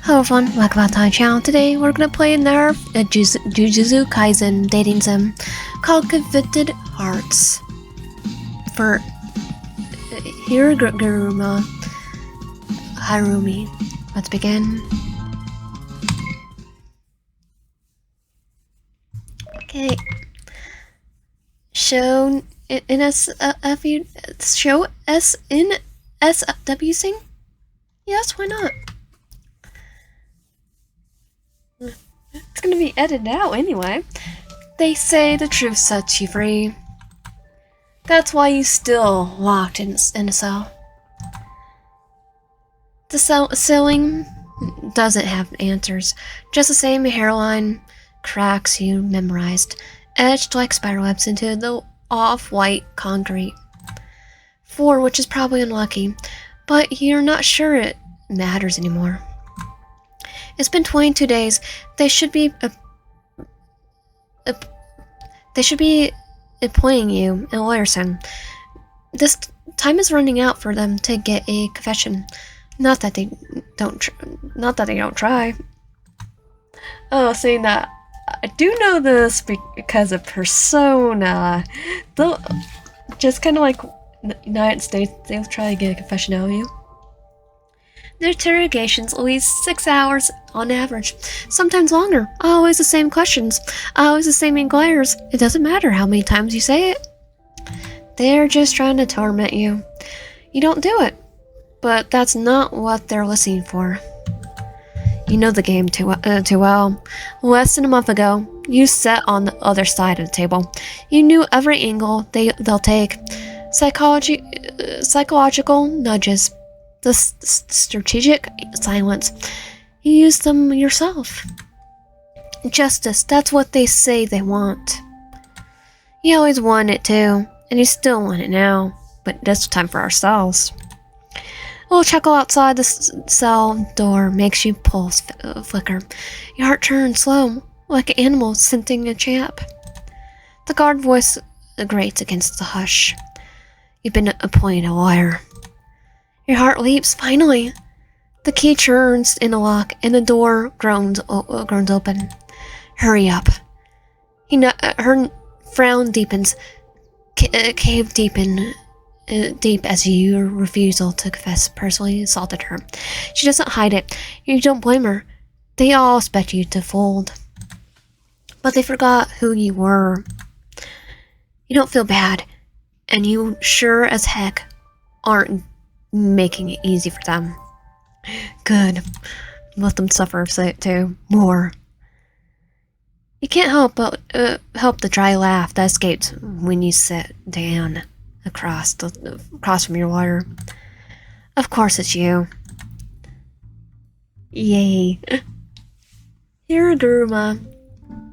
Hello everyone, welcome back to my channel. Today we're gonna play another Jujutsu Kaisen dating sim called Convicted Hearts for Higuruma Hiromi. Let's begin. Okay. Show in show S in SW sing? Yes, why not? It's gonna be edited out anyway. They say the truth sets you free. That's why you still locked in a cell. The ceiling doesn't have answers, just the same hairline cracks you memorized, etched like spiderwebs into the off-white concrete. 4, which is probably unlucky, but you're not sure it matters anymore. It's been 22 days. They should be appointing you a lawyer soon. This time is running out for them to get a confession. Not that they don't try. Oh, saying that, I do know this because of Persona. Though, just kind of like the United States, they'll try to get a confession out of you. Their interrogations at least 6 hours on average, sometimes longer. Always the same questions, always the same inquiries. It doesn't matter how many times you say it. They're just trying to torment you. You don't do it, but that's not what they're listening for. You know the game too well. Less than a month ago, you sat on the other side of the table. You knew every angle they'll take. Psychological nudges. The strategic silence. You use them yourself. Justice, that's what they say they want. You always want it too, and you still want it now, but this time for ourselves. A little chuckle outside the cell door makes your pulse flicker. Your heart turns slow, like an animal scenting a trap. The guard voice grates against the hush. You've been appointed a lawyer. Your heart leaps, finally. The key turns in a lock, and the door groans open. Hurry up. Her frown deepens, cave deep as your refusal to confess personally assaulted her. She doesn't hide it. You don't blame her. They all expect you to fold. But they forgot who you were. You don't feel bad, and you sure as heck aren't making it easy for them. Good. Let them suffer too. More. You can't help but help the dry laugh that escapes when you sit down across from your lawyer. Of course it's you. Yay. Higuruma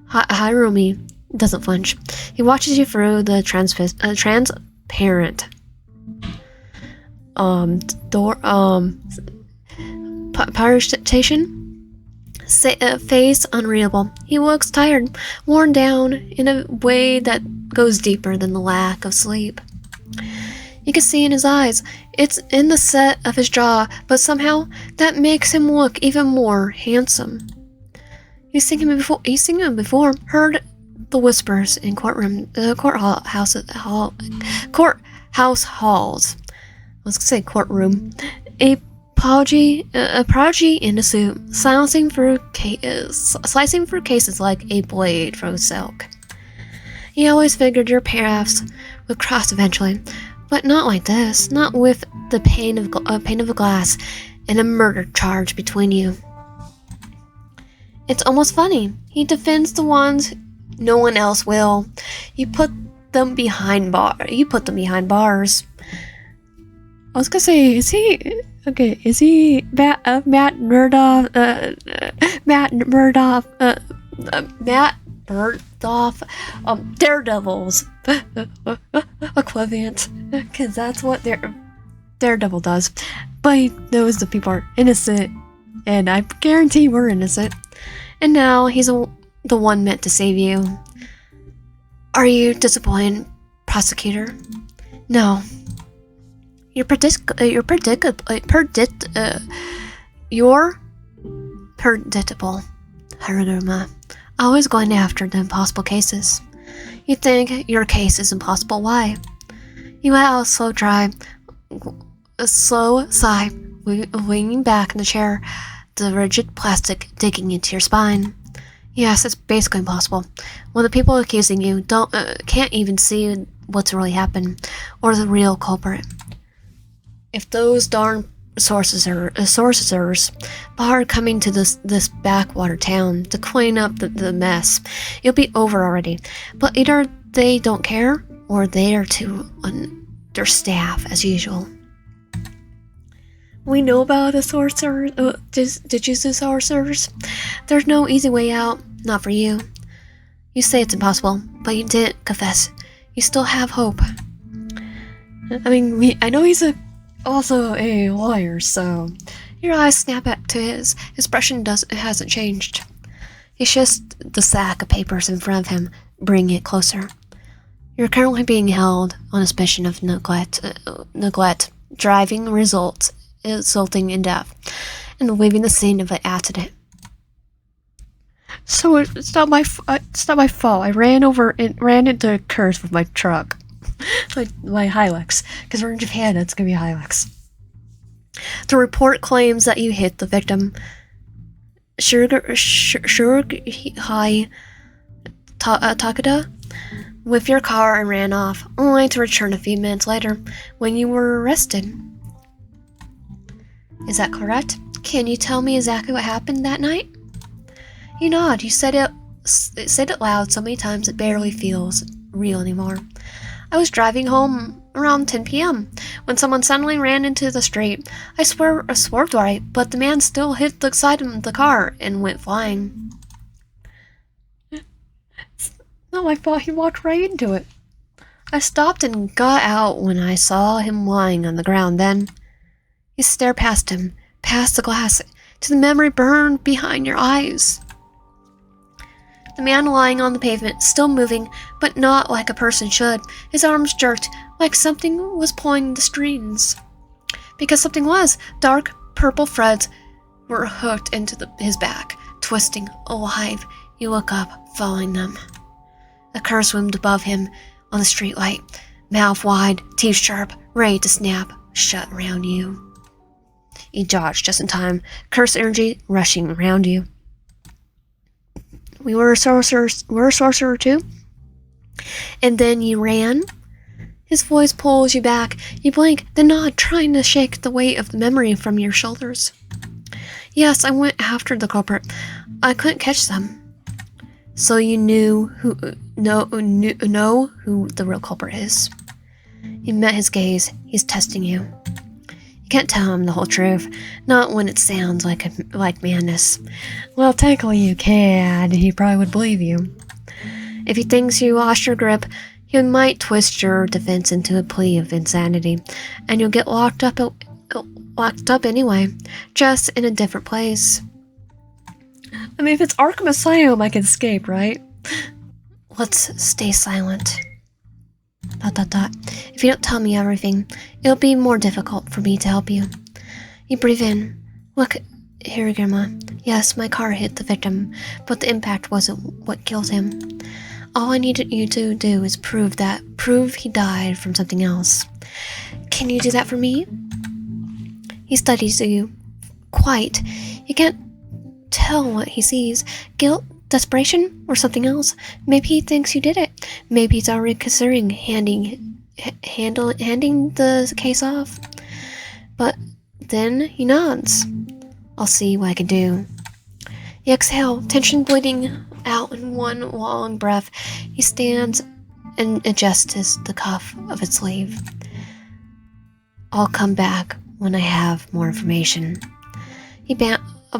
Hiromi doesn't flinch. He watches you through the transparent Pyrotation? Face unreadable. He looks tired, worn down in a way that goes deeper than the lack of sleep. You can see in his eyes, it's in the set of his jaw, but somehow that makes him look even more handsome. You've seen him before, heard the whispers in courthouse halls. I was gonna say courtroom. A prodigy in a suit, slicing through cases like a blade through silk. He always figured your paths would cross eventually, but not like this. Not with the pane of a glass and a murder charge between you. It's almost funny. He defends the ones no one else will. You put them behind bars. I was gonna say, is he Matt Murdoff? Daredevil's equivalent, because that's what Daredevil does. But he knows the people are innocent, and I guarantee we're innocent. And now he's the one meant to save you. Are you disappointed, prosecutor? No. Your Predictable. Higuruma. Always going after the impossible cases. You think your case is impossible, why? You let out a slow sigh, leaning back in the chair, the rigid plastic digging into your spine. Yes, it's basically impossible. When the people accusing you can't even see what's really happened, or the real culprit. If those darn sorcerers are coming to this backwater town to clean up the mess, it'll be over already. But either they don't care, or they are too understaffed as usual. We know about the sorcerers, Jujutsu sorcerers. There's no easy way out, not for you. You say it's impossible, but you didn't confess. You still have hope. I mean, I know he's also a lawyer, so your eyes snap back to his expression hasn't changed. He's just the sack of papers in front of him, bringing it closer. You're currently being held on suspicion of neglect, driving resulting in death, and leaving the scene of an accident. So it's not my fault. I ran into a curse with my truck, my Hilux, because we're in Japan. It's gonna be a Hilux. The report claims that you hit the victim, Shurugai Takeda, with your car and ran off, only to return a few minutes later when you were arrested. Is that correct? Can you tell me exactly what happened that night? You nod. You said it loud so many times it barely feels real anymore. I was driving home around 10 p.m. when someone suddenly ran into the street. I swerved right, but the man still hit the side of the car and went flying. It's not my fault. He walked right into it. I stopped and got out when I saw him lying on the ground. Then you stare past him, past the glass, to the memory burned behind your eyes. The man lying on the pavement, still moving, but not like a person should. His arms jerked, like something was pulling the strings. Because something was. Dark purple threads were hooked into his back, twisting, alive. You look up, following them. A curse zoomed above him on the streetlight, mouth wide, teeth sharp, ready to snap shut around you. You dodged just in time, curse energy rushing around you. We were a sorcerer too? And then you ran? His voice pulls you back. You blink, then nod, trying to shake the weight of the memory from your shoulders. Yes, I went after the culprit. I couldn't catch them. So you know who the real culprit is. You met his gaze. He's testing you. You can't tell him the whole truth, not when it sounds like madness. Well, technically you can. He probably would believe you. If he thinks you lost your grip, he might twist your defense into a plea of insanity, and you'll get locked up anyway, just in a different place. I mean, if it's Arkham Asylum, I can escape, right? Let's stay silent. ... If you don't tell me everything, it'll be more difficult for me to help you. You breathe in. Look, Higuruma. Yes, my car hit the victim, but the impact wasn't what killed him. All I needed you to do is prove he died from something else. Can you do that for me? He studies you. Quite. You can't tell what he sees. Guilt? Desperation? Or something else? Maybe he thinks you did it. Maybe he's already considering handing the case off. But then he nods. I'll see what I can do. You exhale, tension bleeding out in one long breath. He stands and adjusts the cuff of his sleeve. I'll come back when I have more information. He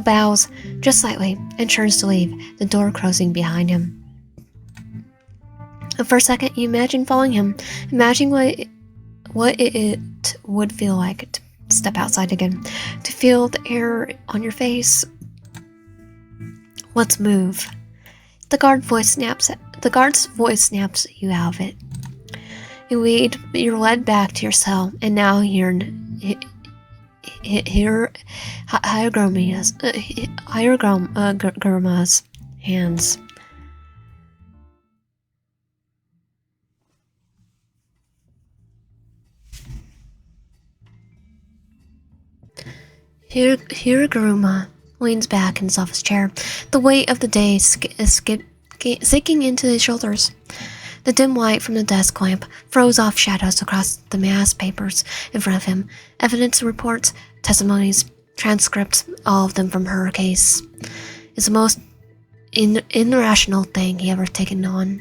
bows just slightly and turns to leave, the door closing behind him. For a second, you imagine following him, imagining what it would feel like to step outside again, to feel the air on your face. Let's move. The guard's voice snaps you out of it. You're led back to your cell, and now you're Higuruma's hands. Higuruma leans back in his office chair, the weight of the day sinking into his shoulders. The dim light from the desk lamp throws off shadows across the mass papers in front of him, evidence reports, testimonies, transcripts, all of them from her case. It's the most irrational thing he ever taken on.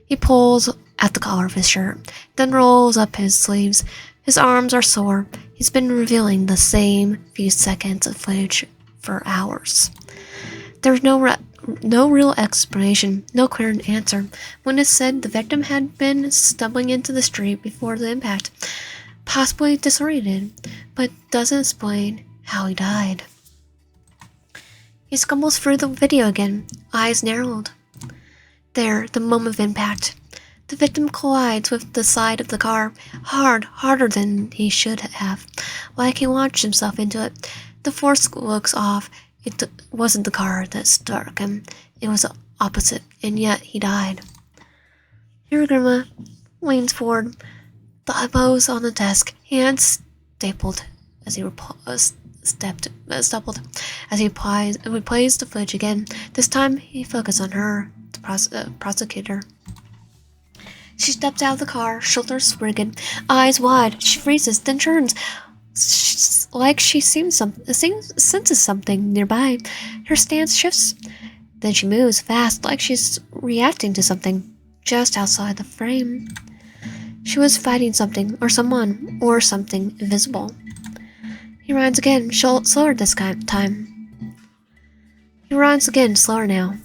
He pulls at the collar of his shirt, then rolls up his sleeves. His arms are sore. He's been revealing the same few seconds of footage for hours. There's no real explanation, no clear answer. When it's said the victim had been stumbling into the street before the impact, possibly disoriented, but doesn't explain how he died. He stumbles through the video again, eyes narrowed. There, the moment of impact. The victim collides with the side of the car, harder than he should have, like he launched himself into it. The force looks off. It wasn't the car that struck him, it was the opposite, and yet he died. Higuruma leans forward, the elbows on the desk, hands stapled as he replays the footage again. This time he focuses on her, the prosecutor. She steps out of the car, shoulders rigid, eyes wide. She freezes, then turns, like she senses something nearby. Her stance shifts. Then she moves fast, like she's reacting to something just outside the frame. She was fighting something, or someone, or something invisible. He runs again, slower this time. He runs again, slower now.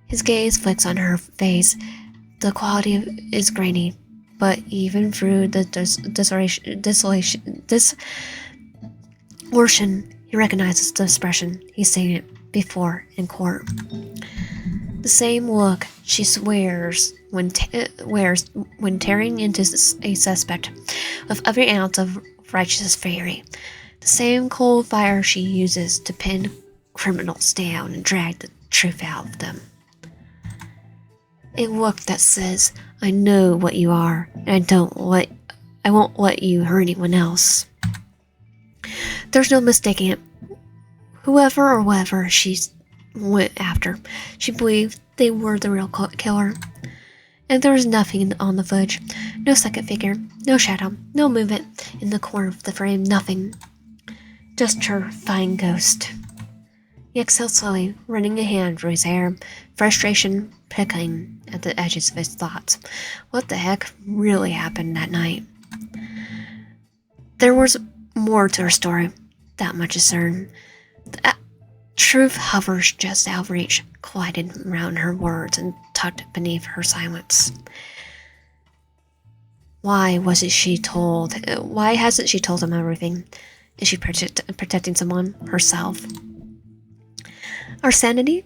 His gaze flicks on her face. The quality is grainy, but even through the distortion, he recognizes the expression. He's seen it before in court. The same look she wears when tearing into a suspect with every ounce of righteous fury. The same cold fire she uses to pin criminals down and drag the truth out of them. A look that says, I know what you are, and I won't let you hurt anyone else. There's no mistaking it. Whoever or whatever she went after, she believed they were the real killer. And there was nothing on the footage. No second figure, no shadow, no movement in the corner of the frame, nothing. Just her fine ghost. He exhaled slowly, running a hand through his hair, frustration picking at the edges of his thoughts. What the heck really happened that night? There was more to her story, that much is certain. The truth hovers just out of reach, collided around her words and tucked beneath her silence. Why hasn't she told him everything? Is she protecting someone? Herself? Our sanity?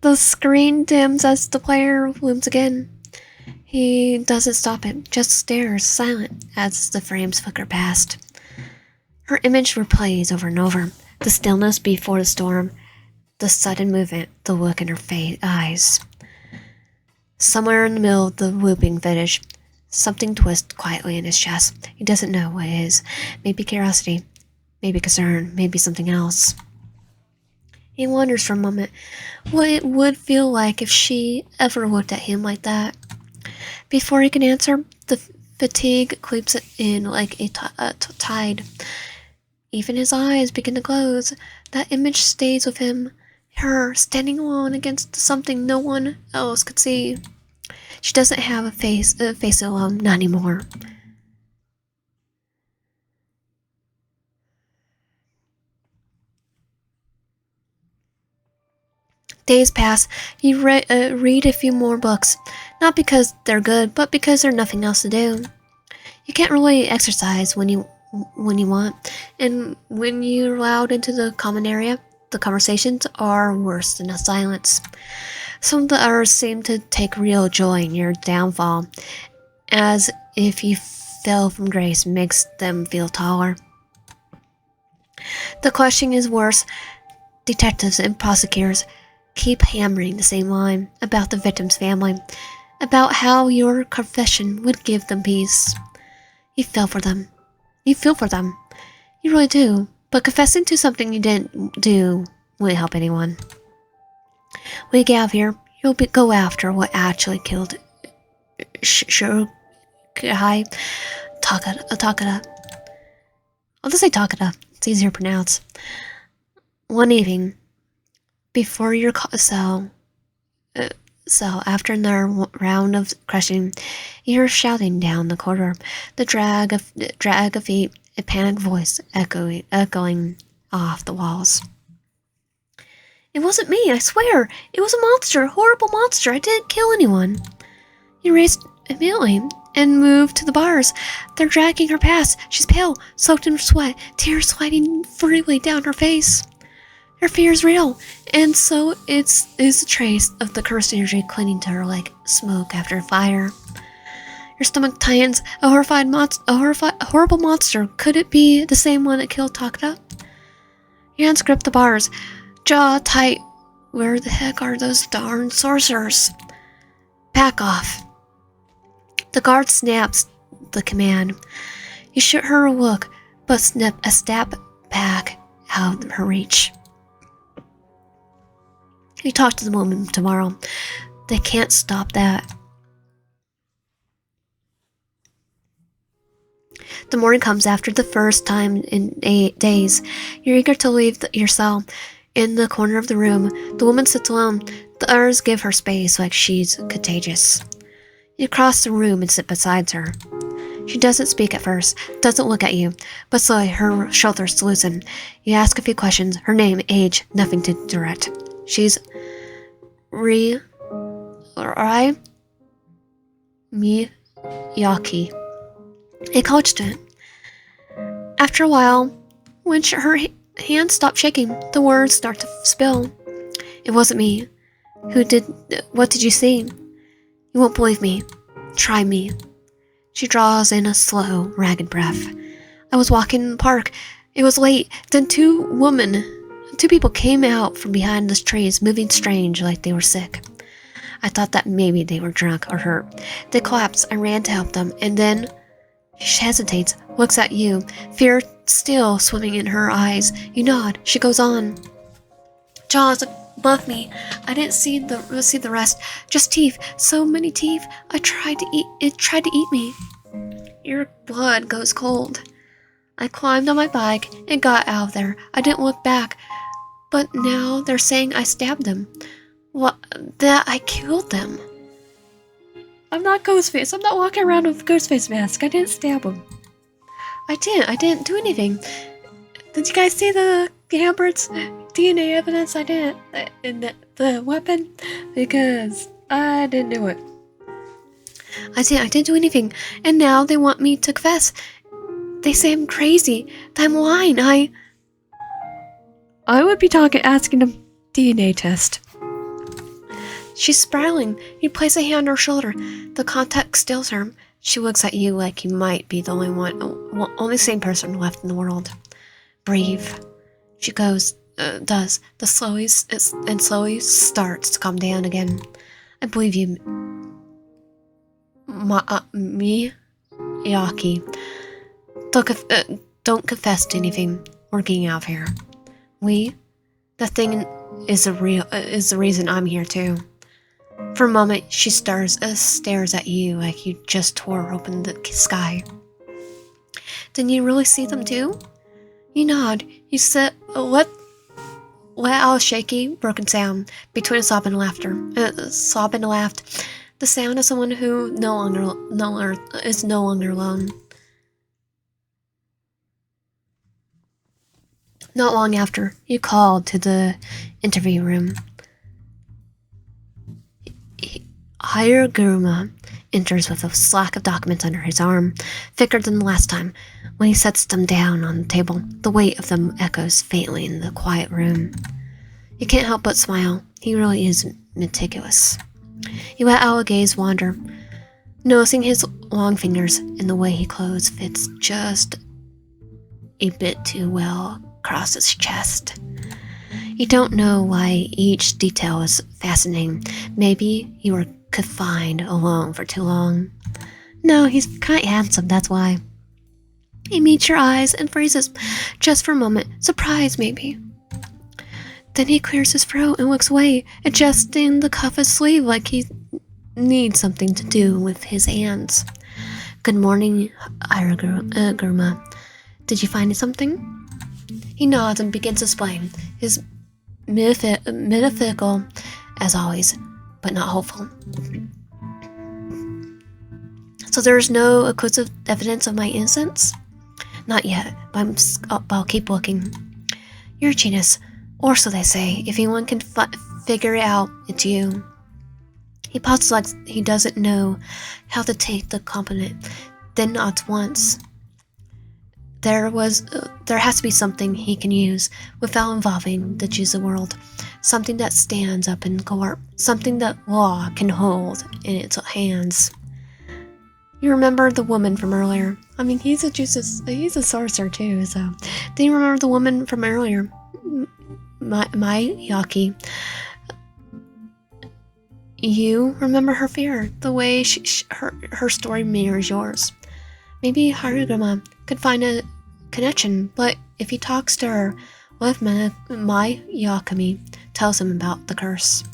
The screen dims as the player looms again. He doesn't stop it, just stares, silent, as the frames flicker past. Her image replays over and over. The stillness before the storm, the sudden movement, the look in her eyes. Somewhere in the middle of the looping footage, something twists quietly in his chest. He doesn't know what it is. Maybe curiosity, maybe concern, maybe something else. He wonders for a moment what it would feel like if she ever looked at him like that. Before he can answer, the fatigue creeps in like a tide. Even his eyes begin to close. That image stays with him. Her standing alone against something no one else could see. She doesn't have a face alone, not anymore. Days pass. You read a few more books, not because they're good, but because there's nothing else to do. You can't really exercise when you want, and when you're allowed into the common area, the conversations are worse than the silence. Some of the others seem to take real joy in your downfall, as if you fell from grace makes them feel taller. The questioning is worse. Detectives and prosecutors keep hammering the same line about the victim's family, about how your confession would give them peace. You feel for them. You feel for them. You really do. But confessing to something you didn't do wouldn't help anyone. When you get out of here, go after what actually killed Shirokai Takada. I'll just say Takada. It's easier to pronounce. One evening, before your cell, after another round of crushing, you hear shouting down the corridor, the drag of feet, a panicked voice echoing off the walls. It wasn't me, I swear. It was a monster, a horrible monster. I didn't kill anyone. You raced immediately and moved to the bars. They're dragging her past. She's pale, soaked in sweat, tears sliding freely down her face. Her fear is real, and so is the trace of the cursed energy clinging to her like smoke after a fire. Your stomach tightens. A horrible monster. Could it be the same one that killed Takada? Your hands grip the bars, jaw tight. Where the heck are those darn sorcerers? Back off. The guard snaps the command. You shoot her a look, but snip a step back out of her reach. You talk to the woman tomorrow. They can't stop that. The morning comes after the first time in 8 days. You're eager to leave your cell. In the corner of the room, the woman sits alone. The others give her space like she's contagious. You cross the room and sit beside her. She doesn't speak at first, doesn't look at you, but slowly her shoulders loosen. You ask a few questions, her name, age, nothing too direct. She's Miyaki. A college student. After a while, when her hands stop shaking, the words start to spill. It wasn't me. What did you see? You won't believe me. Try me. She draws in a slow, ragged breath. I was walking in the park. It was late. Then two people came out from behind the trees, moving strange like they were sick. I thought that maybe they were drunk or hurt. They collapsed. I ran to help them, and then she hesitates, looks at you, fear still swimming in her eyes. You nod. She goes on. Jaws above me. I didn't see the rest. Just teeth. So many teeth. It tried to eat me. Your blood goes cold. I climbed on my bike and got out of there. I didn't look back. But now they're saying I stabbed them. What? That I killed them. I'm not Ghostface. I'm not walking around with a Ghostface mask. I didn't stab him. I didn't do anything. Did you guys see the Hambert's DNA evidence? I didn't. In the weapon? Because I didn't do it. I didn't do anything. And now they want me to confess. They say I'm crazy. That I'm lying. I would be asking a DNA test. She's spiraling. You place a hand on her shoulder. The contact stills her. She looks at you like you might be the only sane person left in the world. Breathe. She does. Slowly starts to calm down again. I believe you. Miyaki. Don't confess to anything. We're getting out of here. The thing is the reason I'm here too. For a moment, she stares at you like you just tore open the sky. Didn't you really see them too? You nod. You said, let out a shaky, broken sound between a sob and laughter. Sob and laughed. The sound of someone who is no longer alone. Not long after, you called to the interview room. Higuruma enters with a slack of documents under his arm, thicker than the last time. When he sets them down on the table, the weight of them echoes faintly in the quiet room. You can't help but smile. He really is meticulous. You let our gaze wander, noticing his long fingers and the way he clothes fits just a bit too well across his chest. You don't know why each detail is fascinating. Maybe you were confined alone for too long. No, he's quite handsome, that's why. He meets your eyes and freezes, just for a moment, surprised maybe. Then he clears his throat and looks away, adjusting the cuff of his sleeve like he needs something to do with his hands. Good morning, Higuruma. Did you find something? He nods and begins displaying his metaphysical, as always, but not hopeful. So there's no conclusive evidence of my innocence? Not yet, but I'll keep looking. You're a genius, or so they say. If anyone can figure it out, it's you. He pauses like he doesn't know how to take the compliment, then nods once. There has to be something he can use without involving the Jujutsu world. Something that stands up in court. Something that law can hold in its hands. You remember the woman from earlier? I mean, he's a sorcerer too, so. Do you remember the woman from earlier? My Yaki. You remember her fear, the way her story mirrors yours. Maybe Higuruma could find a connection, but if he talks to her, what if my Yakami tells him about the curse?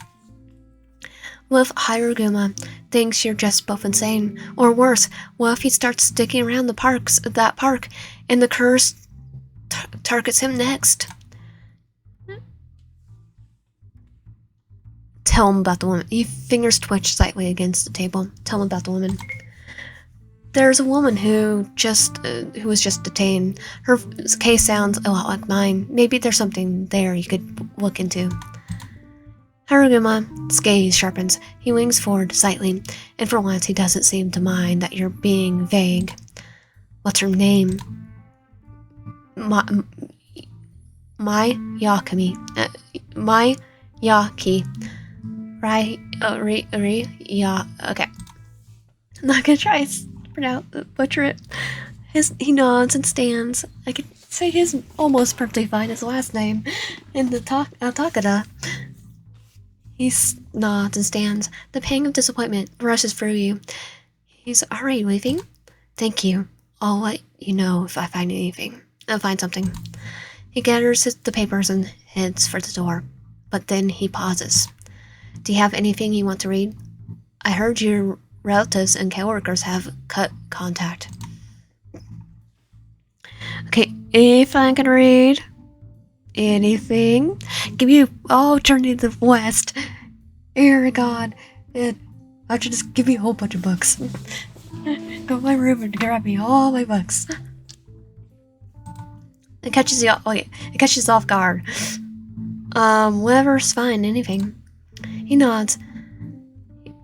What if Higuruma thinks you're just both insane? Or worse, what if he starts sticking around that park, and the curse targets him next? Tell him about the woman. Your fingers twitch slightly against the table. Tell him about the woman. There's a woman who was just detained. Her case sounds a lot like mine. Maybe there's something there you could look into. Hiromi's gaze sharpens. He leans forward slightly, and for once he doesn't seem to mind that you're being vague. What's her name? My Yakami. My Yaki. Right, yeah, okay. I'm not gonna try to butcher it. He nods and stands. I could say his almost perfectly fine, his last name, in the Takada. He nods and stands. The pang of disappointment rushes through you. He's already leaving? Thank you. I'll let you know if I find anything. I'll find something. He gathers the papers and heads for the door, but then he pauses. Do you have anything you want to read? I heard your relatives and coworkers have cut contact. Okay, if I can read anything, give you all Journey to the West. Dear God, I should just give you a whole bunch of books. Go to my room and grab me all my books. It catches you off guard. Whatever's fine, anything. He nods.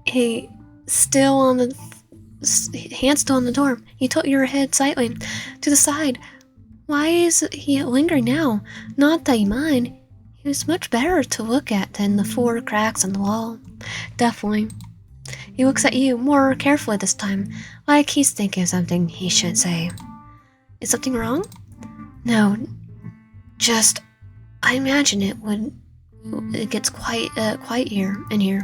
Hands still on the door. He tilts your head slightly to the side. Why is he lingering now? Not that you mind. He was much better to look at than the 4 cracks on the wall. Definitely. He looks at you more carefully this time, like he's thinking of something he shouldn't say. Is something wrong? No. Just, I imagine it when it gets quiet here in here.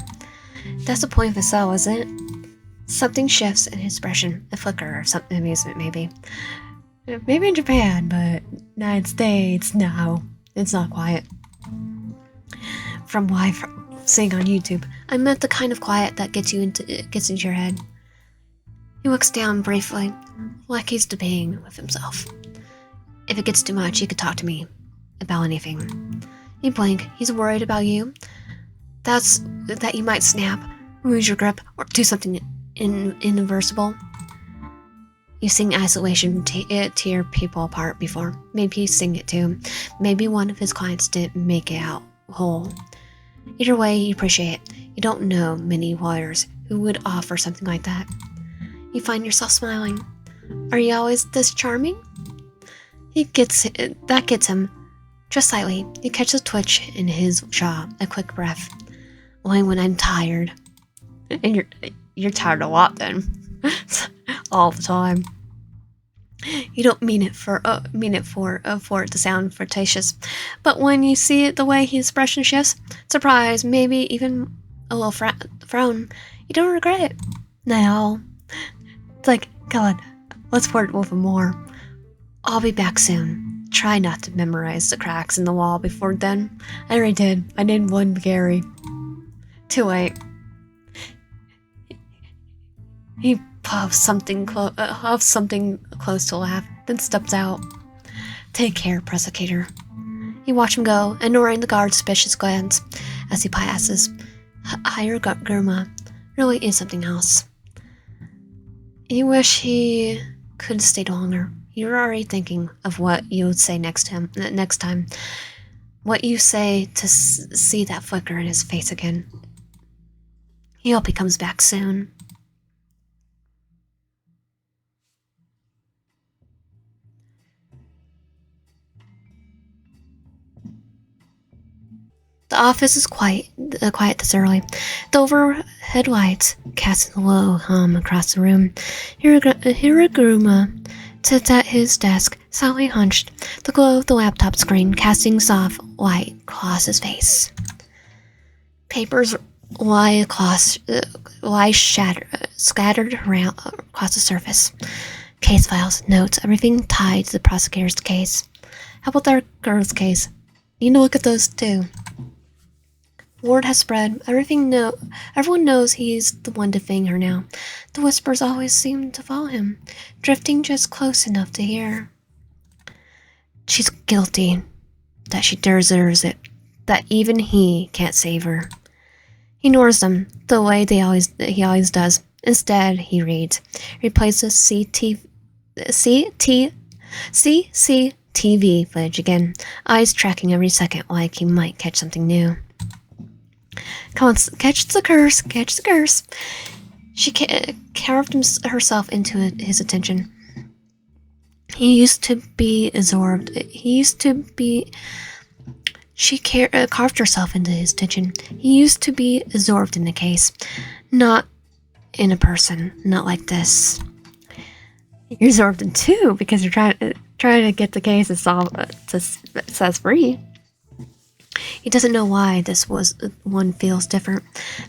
That's the point of the cell, isn't it? Something shifts in his expression, a flicker of some amusement, maybe. Maybe in Japan, but United States, no, it's not quiet. From what I'm seeing on YouTube, I meant the kind of quiet that gets into your head. He looks down briefly, like he's debating with himself. If it gets too much, you could talk to me about anything. You blink. He's worried about you. That you might snap, lose your grip, or do something irreversible. You've seen isolation tear people apart before. Maybe he's seen it too. Maybe one of his clients didn't make it out whole. Either way, you appreciate it. You don't know many lawyers who would offer something like that. You find yourself smiling. Are you always this charming? That gets him. Just slightly, you catch a twitch in his jaw, a quick breath. Only when I'm tired. And you're tired a lot then. All the time. You don't for it to sound flirtatious, but when you see it the way his expression shifts, surprise, maybe even a little frown, you don't regret it. Now, it's like, God, let's flirt with him more. I'll be back soon. Try not to memorize the cracks in the wall before then. I already did. I did one Gary. Too late. He puffs something close to laugh, then steps out. Take care, prosecutor. You watch him go, ignoring the guard's suspicious glance as he passes. Higuruma really is something else. You wish he could have stayed longer. You're already thinking of what you would say next time. What you say to see that flicker in his face again. You hope he comes back soon. The office is quiet this early. The overhead lights casting a low hum across the room. Higuruma sits at his desk, silently hunched, the glow of the laptop screen casting soft light across his face. Papers lie scattered around across the surface. Case files, notes, everything tied to the prosecutor's case. How about our girl's case? You need to look at those too. Word has spread. Everyone knows he's the one defending her now. The whispers always seem to follow him, drifting just close enough to hear. She's guilty, that she deserves it, that even he can't save her. He ignores them the way he always does. Instead, he reads, replaces CCTV footage again, eyes tracking every second like he might catch something new. Come on, catch the curse. She carved herself into his attention. She carved herself into his attention. He used to be absorbed in the case, not in a person, not like this. You're absorbed in two because you're trying to get the case set free. He doesn't know why this one feels different.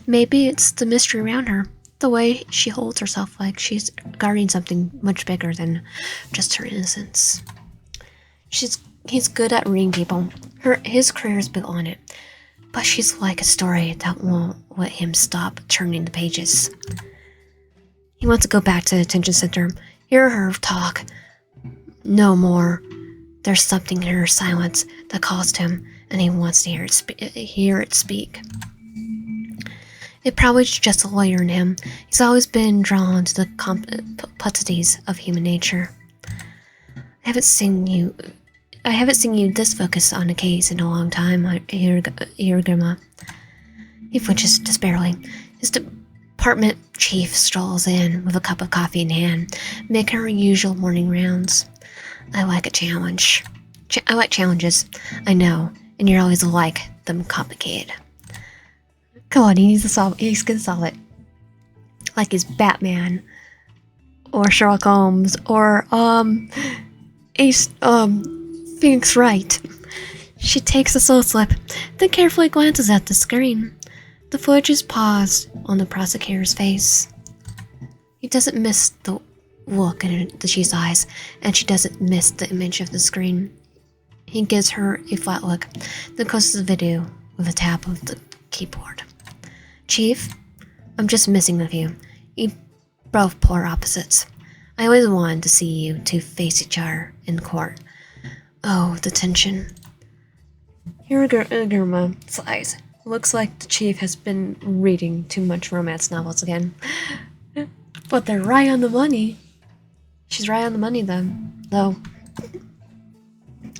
Maybe it's the mystery around her, the way she holds herself like she's guarding something much bigger than just her innocence. He's good at reading people. His career is built on it, but she's like a story that won't let him stop turning the pages. He wants to go back to the detention center, hear her talk. No more. There's something in her silence that calls to him, and he wants to hear it speak. It probably is just a lawyer in him. He's always been drawn to the complexities of human nature. I haven't seen you this focused on a case in a long time, Higuruma. He flinches despairingly. His department chief strolls in with a cup of coffee in hand, making her usual morning rounds. I like a challenge. I like challenges. I know. And you're always like them complicated. Come on, he's gonna solve it. Like he's Batman. Or Sherlock Holmes. Or, Phoenix Wright. She takes a slow slip, then carefully glances at the screen. The footage is paused on the prosecutor's face. He doesn't miss the look in the chief's eyes, and she doesn't miss the image of the screen. He gives her a flat look, then closes the video with a tap of the keyboard. Chief, I'm just messing with you. You both polar opposites. I always wanted to see you two face each other in court. Oh, the tension. Higuruma sighs. Looks like the chief has been reading too much romance novels again. But they're right on the money. She's right on the money, though.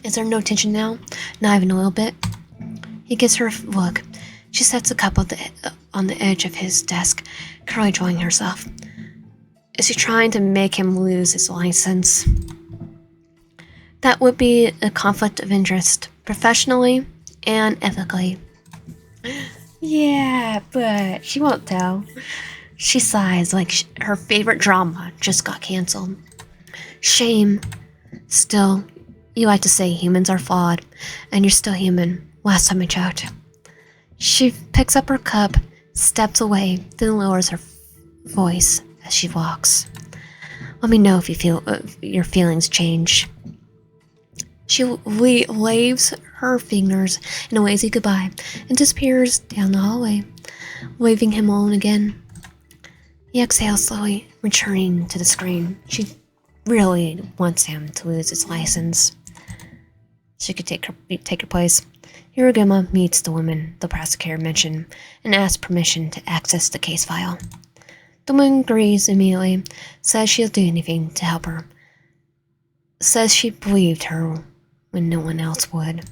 Is there no tension now? Not even a little bit? He gives her a look. She sets a cup on the edge of his desk, currently enjoying herself. Is she trying to make him lose his license? That would be a conflict of interest, professionally and ethically. Yeah, but she won't tell. She sighs like her favorite drama just got canceled. Shame. Still, you like to say humans are flawed, and you're still human. Last time I checked. She picks up her cup, steps away, then lowers her voice as she walks. Let me know if you feel your feelings change. She waves her fingers in a lazy goodbye and disappears down the hallway, leaving him alone again. He exhales slowly, returning to the screen. She really wants him to lose his license. She could take her place. Higuruma meets the woman the prosecutor mentioned and asks permission to access the case file. The woman agrees immediately, says she'll do anything to help her. Says she believed her when no one else would.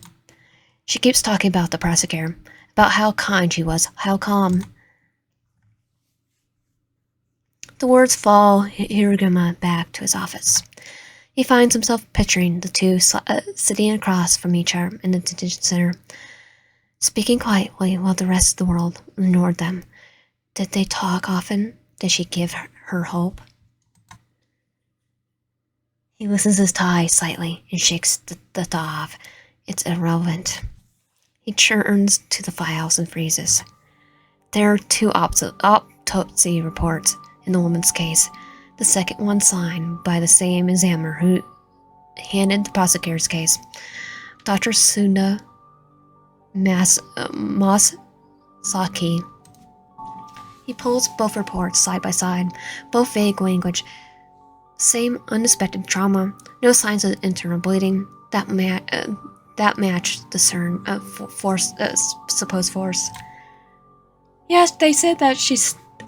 She keeps talking about the prosecutor, about how kind she was, how calm. The words fall Higuruma back to his office. He finds himself picturing the two sitting across from each other in the detention center, speaking quietly while the rest of the world ignored them. Did they talk often? Did she give her hope? He loosens his tie slightly and shakes the thought off. It's irrelevant. He turns to the files and freezes. There are two autopsy reports in the woman's case. The second one signed by the same examiner who handed the prosecutor's case, Dr. Sunda Masaki. He pulls both reports side by side, both vague language, same unexpected trauma, no signs of internal bleeding that matched the supposed force. Yes, they said that she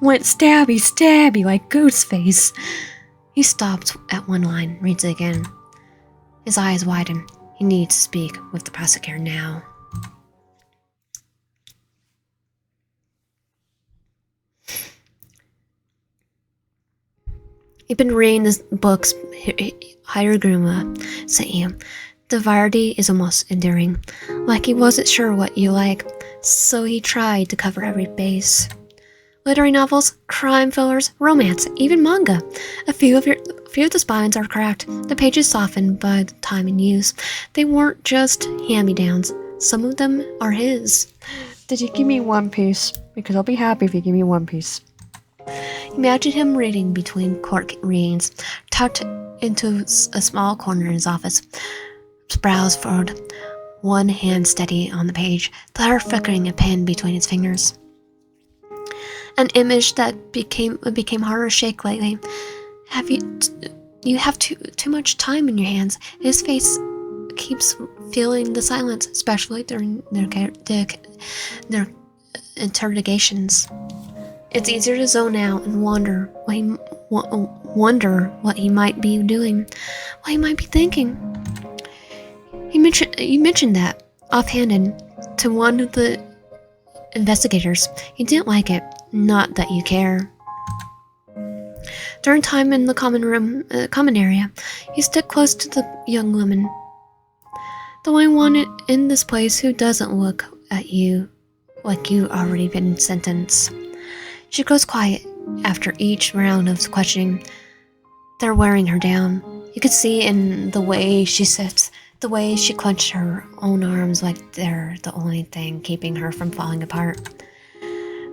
went stabby like Ghostface. He stops at one line, reads it again. His eyes widen. He needs to speak with the prosecutor now. You've been reading the books Higuruma sent you. The variety is almost endearing, like he wasn't sure what you like, so he tried to cover every base. Literary novels, crime thrillers, romance, even manga. A few of the spines are cracked, the pages softened by the time in use. They weren't just hand-me-downs. Some of them are his. Did you give me One Piece? Because I'll be happy if you give me One Piece. Imagine him reading between court readings, tucked into a small corner in his office. His brows furrowed, one hand steady on the page, the other flickering a pen between his fingers. An image that became harder to shake lately. You have too much time in your hands. His face keeps feeling the silence, especially during their interrogations. It's easier to zone out and wonder what he might be doing, what he might be thinking. You mentioned that offhanded to one of the investigators. He didn't like it. Not that you care. During time in the common area, you stick close to the young woman. The only one in this place who doesn't look at you like you've already been sentenced. She goes quiet after each round of questioning. They're wearing her down. You could see in the way she sits, the way she clenched her own arms like they're the only thing keeping her from falling apart.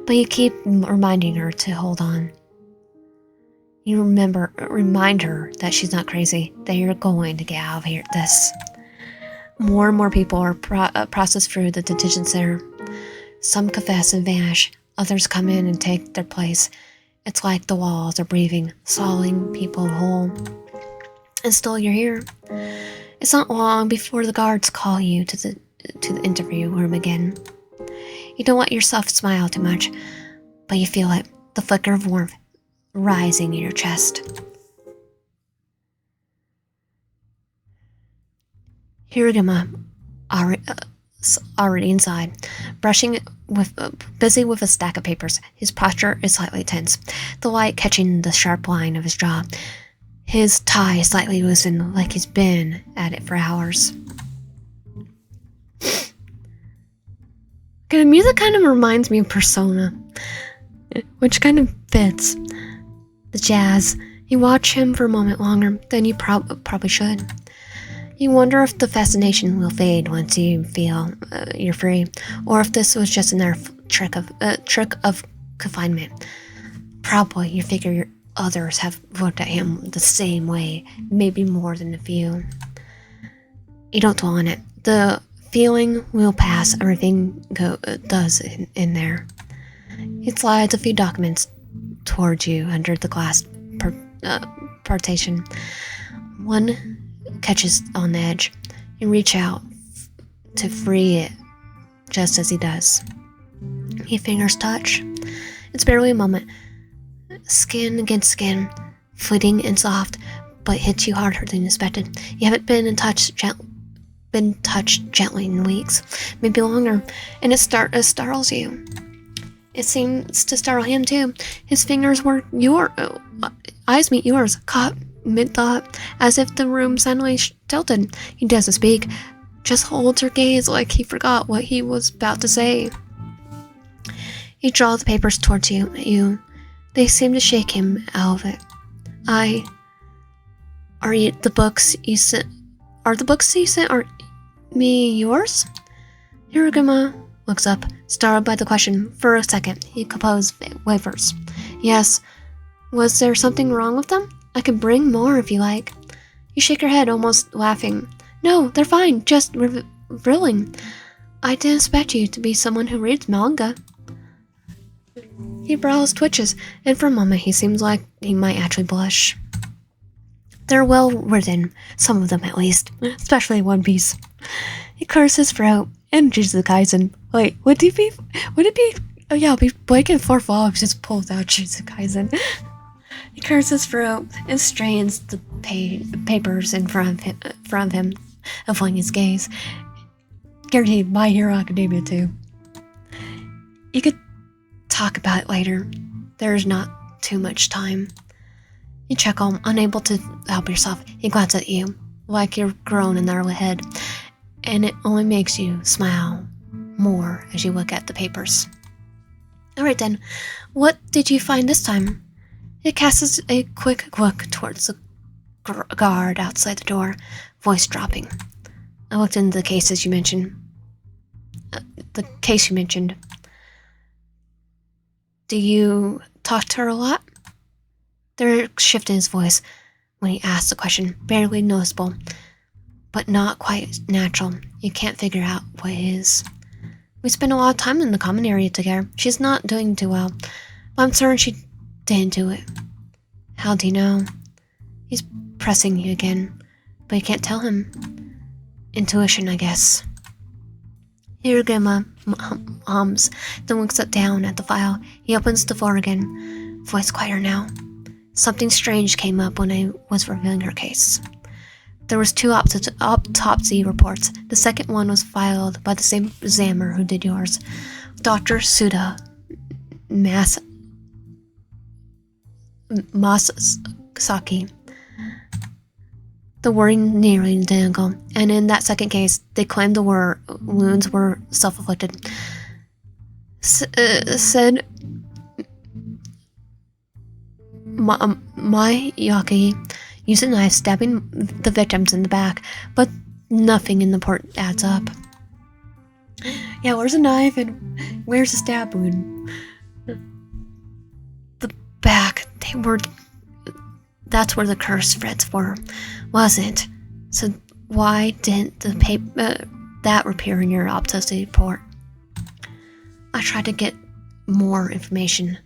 But you keep reminding her to hold on. You remind her that she's not crazy, that you're going to get out of this. More and more people are processed through the detention center. Some confess and vanish. Others come in and take their place. It's like the walls are breathing, swallowing people whole. And still you're here. It's not long before the guards call you to the interview room again. You don't let yourself smile too much, but you feel it, the flicker of warmth rising in your chest. Higuruma, already inside, busy with a stack of papers. His posture is slightly tense, the light catching the sharp line of his jaw. His tie is slightly loosened, like he's been at it for hours. The music kind of reminds me of Persona, which kind of fits. The jazz You watch him for a moment longer than you probably should. You wonder if the fascination will fade once you feel you're free, or if this was just another trick of confinement. Probably you figure others have looked at him the same way, maybe more than a few. You don't dwell on it. The feeling will pass. Everything does in there. He slides a few documents towards you under the glass partition. One catches on the edge. You reach out to free it just as he does. Your fingers touch. It's barely a moment. Skin against skin, fleeting and soft, but hits you harder than expected. You haven't been touched gently in weeks, maybe longer, and it startles you. It seems to startle him too. His fingers were eyes meet yours, caught mid-thought, as if the room suddenly tilted. He doesn't speak, just holds her gaze like he forgot what he was about to say. He draws the papers towards you. They seem to shake him out of it. The books you sent are me yours? Higuruma looks up, startled by the question. For a second, he composed wavers. Yes. Was there something wrong with them? I can bring more if you like. You shake your head, almost laughing. No, they're fine, just reveling. I didn't expect you to be someone who reads manga. His brows twitches, and for a moment he seems like he might actually blush. They're well written, some of them at least, especially One Piece. He clears his throat, and Jujutsu Kaisen. Wait, would it be? Oh yeah, it'll be Blake and 4 Vlogs just pulls out Jujutsu Kaisen. He clears his throat and strains the papers in front of him, avoiding his gaze. Guaranteed, My Hero Academia too. You could talk about it later. There's not too much time. You chuckle, unable to help yourself. He glances at you, like you're grown in their head, and it only makes you smile more as you look at the papers. Alright then, what did you find this time? He casts a quick look towards the guard outside the door, voice dropping. I looked into the cases you mentioned. The case you mentioned. Do you talk to her a lot? There a shift in his voice when he asked the question, barely noticeable, but not quite natural. You can't figure out what it is. We spend a lot of time in the common area together. She's not doing too well, but I'm certain she didn't do it. How do you know? He's pressing you again, but you can't tell him. Intuition, I guess. Higuruma hums, then looks down at the file. He opens the folder again, voice quieter now. Something strange came up when I was reviewing her case. There was 2 autopsy reports. The second one was filed by the same examiner who did yours, Dr. Suda Masaki. The wording nearly identical, and in that second case, they claimed the wounds were self-inflicted. Said Mayaki used a knife stabbing the victims in the back, but nothing in the report adds up. Yeah, where's a knife and where's a stab wound? The back, that's where the cursed threads were, wasn't? So why didn't that appear in your autopsy report? I tried to get more information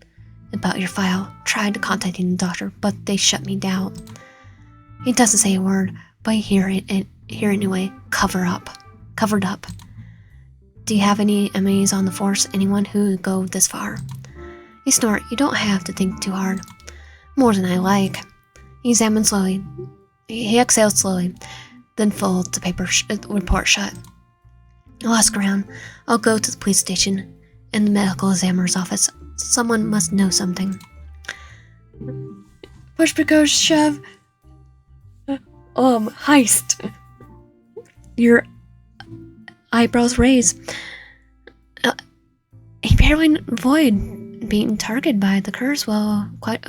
about your file, tried contacting the doctor, but they shut me down. He doesn't say a word, but I hear it anyway. Covered up. Do you have any enemies on the force? Anyone who would go this far? You snort. You don't have to think too hard. More than I like. He examines slowly. He exhales slowly, then folds the paper report shut. I'll ask around. I'll go to the police station and the medical examiner's office. Someone must know something. Push, because shove. Heist. Your eyebrows raise. He barely avoid being targeted by the curse. Well, quite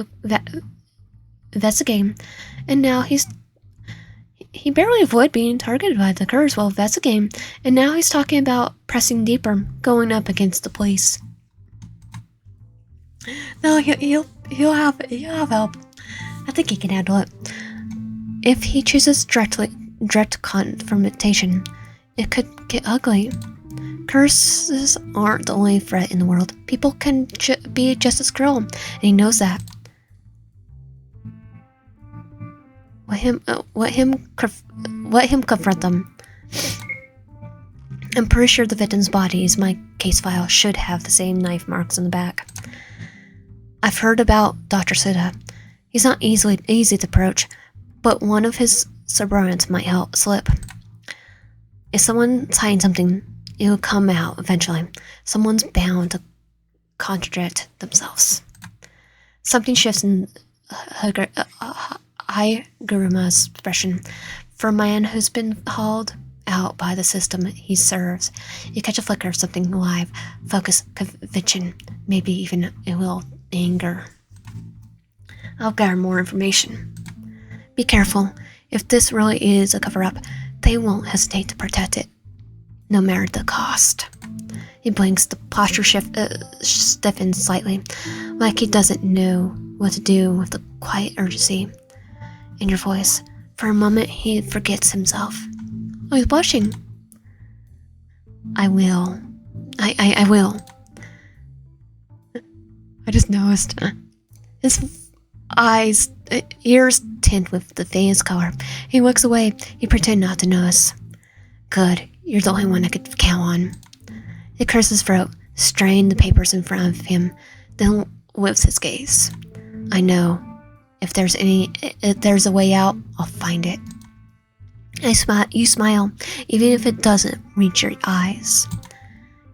investigating, and now he barely avoided being targeted by the curse while investigating, and now he's talking about pressing deeper, going up against the police. No, he'll have help. I think he can handle it. If he chooses direct confrontation, it could get ugly. Curses aren't the only threat in the world. People can be just as cruel, and he knows that. Let him confront them. I'm pretty sure the victim's body's my case file should have the same knife marks on the back. I've heard about Dr. Suda. He's not easy to approach, but one of his subordinates might help slip. If someone's hiding something, it'll come out eventually. Someone's bound to contradict themselves. Something shifts in Higuruma's expression. For a man who's been hauled out by the system he serves, you catch a flicker of something alive, focus, conviction, maybe even a little anger. I'll gather more information. Be careful. If this really is a cover-up, they won't hesitate to protect it, no matter the cost. He blinks, the posture stiffens slightly, like he doesn't know what to do with the quiet urgency in your voice. For a moment, he forgets himself. Oh, he's blushing. I will. I will. I just noticed. His ears tint with the faintest color. He looks away. He pretends not to notice. Good. You're the only one I could count on. He clears his throat, straining the papers in front of him, then lifts his gaze. I know. If there's a way out, I'll find it. You smile, even if it doesn't reach your eyes.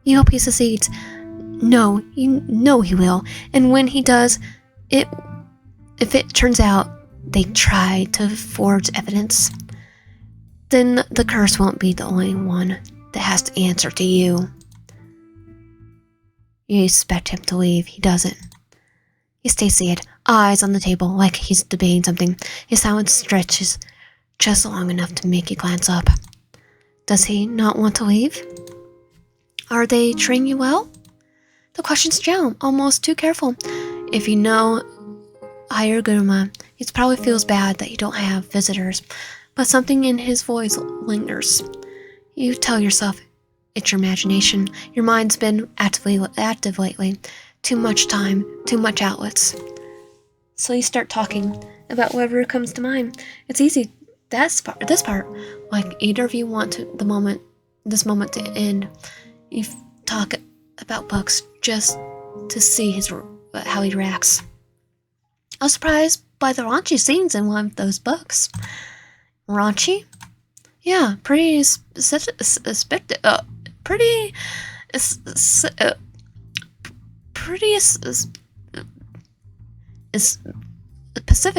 You hope he succeeds. No, you know he will. And when he does, if it turns out they tried to forge evidence, then the curse won't be the only one that has to answer to you. You expect him to leave. He doesn't. He stays seated, eyes on the table, like he's debating something. His silence stretches just long enough to make you glance up. Does he not want to leave? Are they treating you well? The question's general, almost too careful. If you know Higuruma, he probably feels bad that you don't have visitors, but something in his voice lingers. You tell yourself it's your imagination. Your mind's been active lately. Too much time, too much outlets. So you start talking about whatever comes to mind. It's easy. This part, like either of you want this moment to end. You talk about books just to see how he reacts. I was surprised by the raunchy scenes in one of those books. Raunchy? Yeah, pretty specific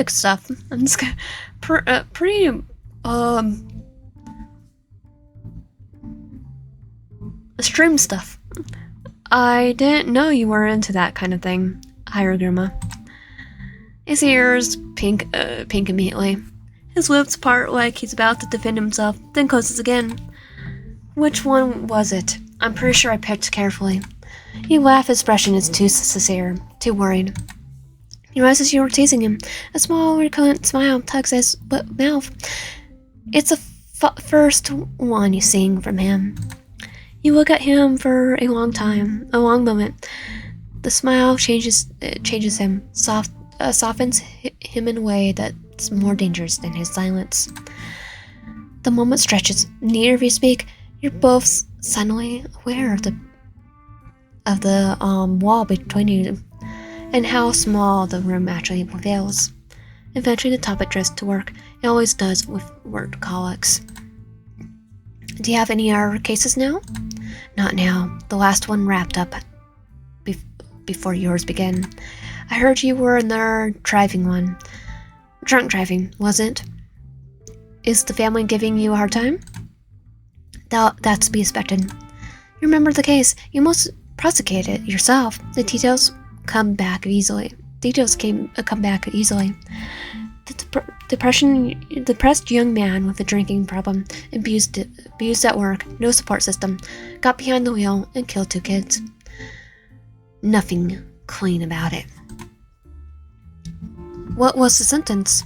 stuff. I'm just pretty extreme stuff. I didn't know you were into that kind of thing, Higuruma. His ears pink immediately. His lips part like he's about to defend himself, then closes again. Which one was it? I'm pretty sure I picked carefully. He laughed. His expression is too sincere, too worried. He realizes you were teasing him. A small, recurrent smile tugs at his mouth. It's the first one you sing from him. You look at him for a long moment. The smile changes him, softens him in a way that's more dangerous than his silence. The moment stretches. Neither of you speak. You're both suddenly aware of the wall between you, and how small the room actually feels. Eventually the topic drifts to work. It always does with workaholics. Do you have any other cases now? Not now. The last one wrapped up before yours began. I heard you were in there driving one. Drunk driving, wasn't? Is the family giving you a hard time? That's to be expected. You remember the case. You must prosecute it yourself. The details come back easily. Depressed young man with a drinking problem, abused at work, no support system, got behind the wheel and killed 2 kids. Nothing clean about it. What was the sentence?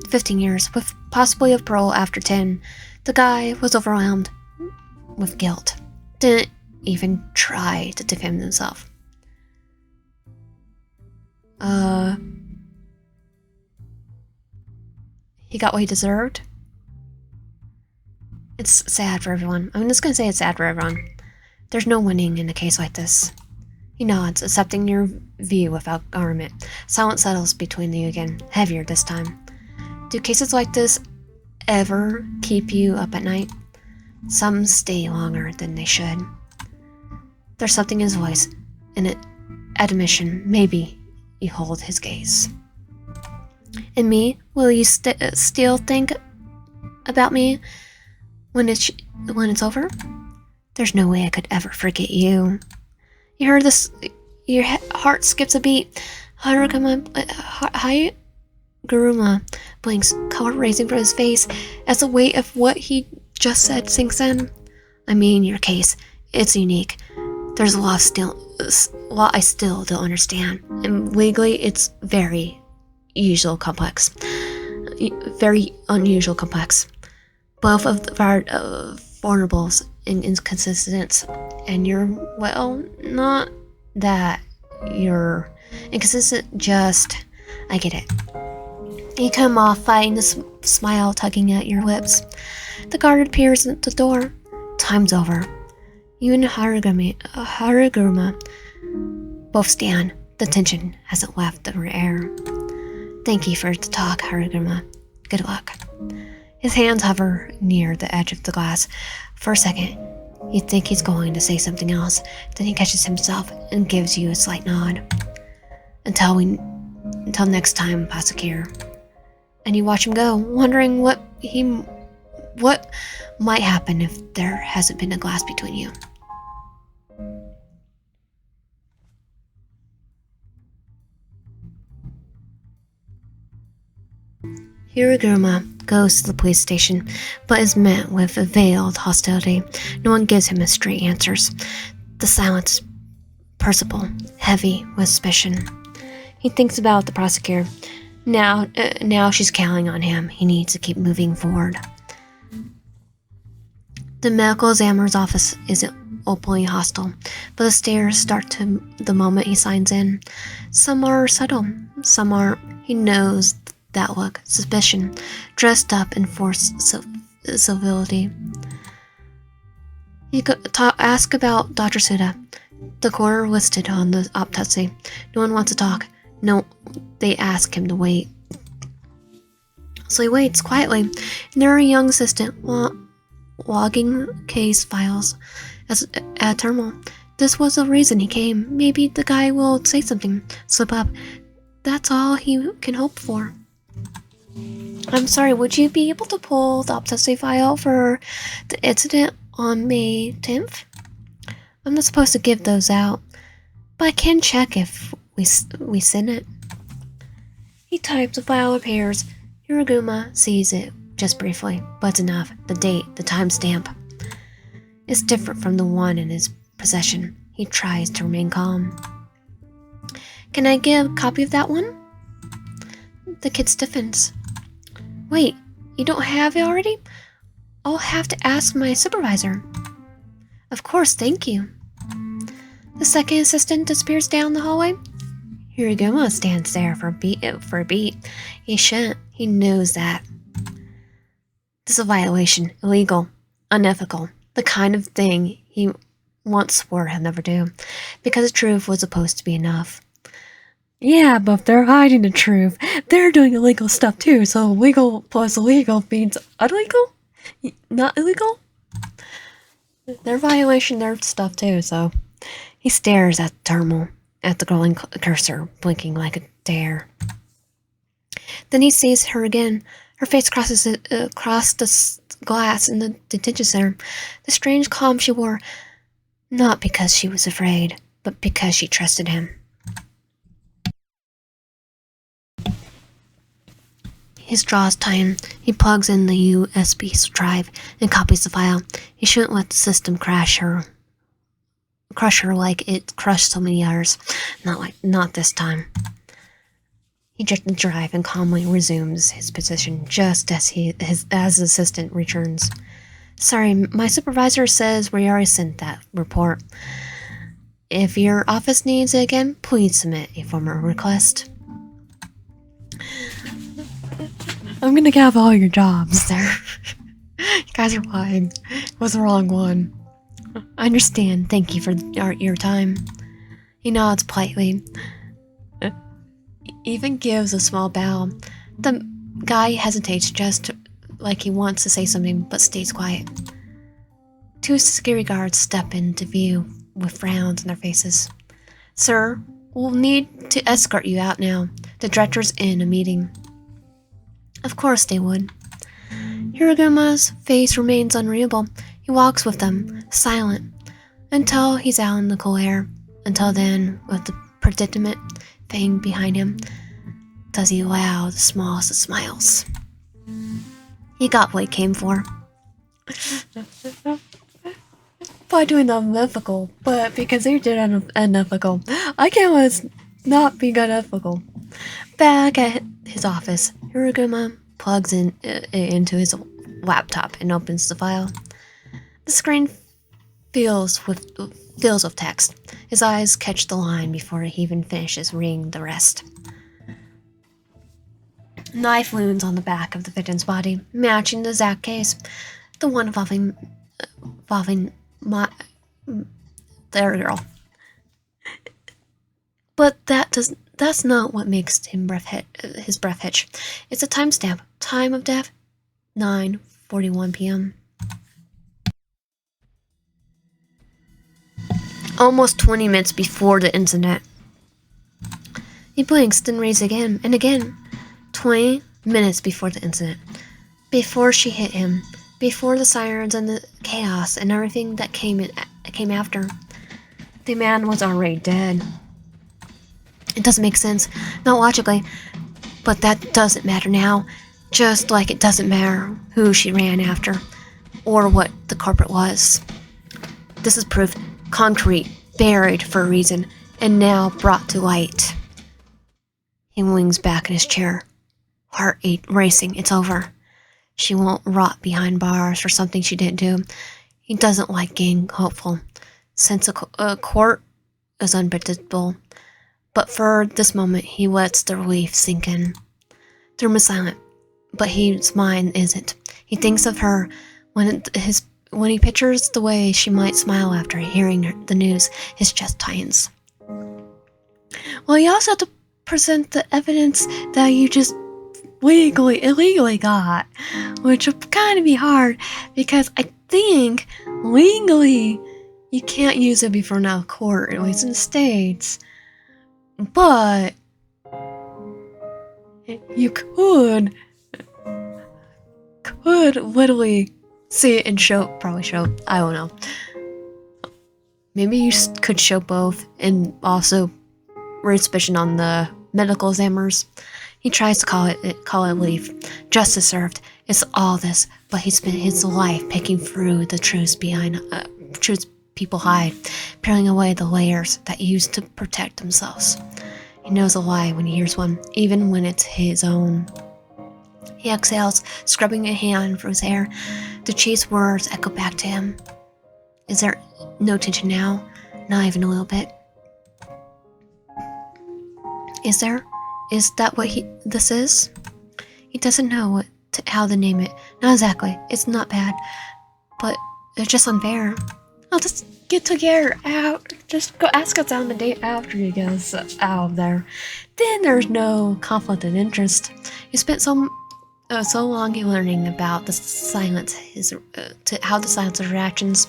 15 years, with possibly of parole after 10. The guy was overwhelmed with guilt. Didn't even try to defend himself. He got what he deserved? It's sad for everyone. I'm just gonna say it's sad for everyone. There's no winning in a case like this. He nods, accepting your view without argument. Silence settles between you again, heavier this time. Do cases like this ever keep you up at night? Some stay longer than they should. There's something in his voice, an admission. Maybe you hold his gaze. And me? Will you still think about me when it's over? There's no way I could ever forget you. You heard this? Your heart skips a beat. Higuruma blinks, color raising from his face as the weight of what he just said sinks in. I mean, your case, it's unique. There's a lot I still don't understand, and legally, it's very very unusual complex. Both of the vulnerables and inconsistent, and you're, well, not that you're inconsistent, just, I get it. You come off fighting the smile tugging at your lips. The guard appears at the door. Time's over. You and Higuruma both stand. The tension hasn't left the air. Thank you for the talk, Higuruma. Good luck. His hands hover near the edge of the glass. For a second, you think he's going to say something else. Then he catches himself and gives you a slight nod. Until next time, Pasakir. And you watch him go, wondering what might happen if there hasn't been a glass between you. Higuruma goes to the police station, but is met with a veiled hostility. No one gives him straight answers. The silence, perceptible, heavy with suspicion. He thinks about the prosecutor. Now she's counting on him. He needs to keep moving forward. The medical examiner's office is openly hostile, but the stares start to the moment he signs in. Some are subtle, some aren't. He knows that look, suspicion, dressed up in forced civility. He could ask about Dr. Suda. The coroner listed on the autopsy. No one wants to talk. No, they ask him to wait. So he waits quietly, and there a young assistant logging case files at a terminal. This was the reason he came. Maybe the guy will say something, slip up. That's all he can hope for. I'm sorry, would you be able to pull the autopsy file for the incident on May 10th? I'm not supposed to give those out, but I can check if we send it. He types, the file appears. Higuruma sees it just briefly, but it's enough. The date, the timestamp. It's different from the one in his possession. He tries to remain calm. Can I get a copy of that one? The kid stiffens. Wait, you don't have it already? I'll have to ask my supervisor. Of course, thank you. The second assistant disappears down the hallway. Higuruma stands there for a beat. He shouldn't. He knows that. This is a violation. Illegal. Unethical. The kind of thing he once swore he'll never do. Because the truth was supposed to be enough. Yeah, but they're hiding the truth. They're doing illegal stuff too, so legal plus illegal means illegal? Not illegal? They're violating their stuff too, so... He stares at the terminal, at the glowing cursor, blinking like a dare. Then he sees her again. Her face crosses across the glass in the detention center. The strange calm she wore, not because she was afraid, but because she trusted him. His jaws tighten. He plugs in the USB drive and copies the file. He shouldn't let the system crush her like it crushed so many others. Not this time. He ejects the drive and calmly resumes his position just as his assistant returns. Sorry, my supervisor says we already sent that report. If your office needs it again, please submit a formal request. I'm gonna have all your jobs there. You guys are lying. It was the wrong one. I understand. Thank you for your time. He nods politely. Even gives a small bow. The guy hesitates just like he wants to say something but stays quiet. Two security guards step into view with frowns on their faces. Sir, we'll need to escort you out now. The director's in a meeting. Of course they would. Hiroguma's face remains unreadable. He walks with them, silent, until he's out in the cool air. Until then, with the predicament thing behind him, does he allow the smallest of smiles. He got what he came for. By doing the unethical, but because they did unethical, I can't not being unethical. Back at his office, Hiroguma plugs into his laptop and opens the file. The screen fills with text. His eyes catch the line before he even finishes reading the rest. Knife wounds on the back of the victim's body, matching the exact case, the one involving their girl. But that's not what makes his breath hitch. It's a timestamp. Time of death, 9:41 p.m. Almost 20 minutes before the incident. He blinks, then reads again and again. 20 minutes before the incident. Before she hit him. Before the sirens and the chaos and everything that came after. The man was already dead. It doesn't make sense, not logically, but that doesn't matter now, just like it doesn't matter who she ran after, or what the culprit was. This is proof, concrete, buried for a reason, and now brought to light. He leans back in his chair, heart racing. It's over. She won't rot behind bars for something she didn't do. He doesn't like being hopeful, since a court is unpredictable. But for this moment, he lets the relief sink in. The room is silent, but his mind isn't. He thinks of her when he pictures the way she might smile after hearing the news. His chest tightens. Well, you also have to present the evidence that you just illegally got, which will kind of be hard because I think legally you can't use it before now court, at least in the States. But you could literally see it and probably show, I don't know. Maybe you could show both and also raise suspicion on the medical examiners. He tries to call it leave. Justice served. It's all this, but he spent his life picking through the truths people hide, peeling away the layers that used to protect themselves. He knows a lie when he hears one, even when it's his own. He exhales, scrubbing a hand from his hair. The chaste words echo back to him. Is there no tension now? Not even a little bit. Is there? Is that what this is? He doesn't know how to name it. Not exactly. It's not bad, but it's just unfair. I'll just get together out. Just go ask us on the date after he gets out of there. Then there's no conflict of interest. He spent so long learning about the silence, how to silence his reactions,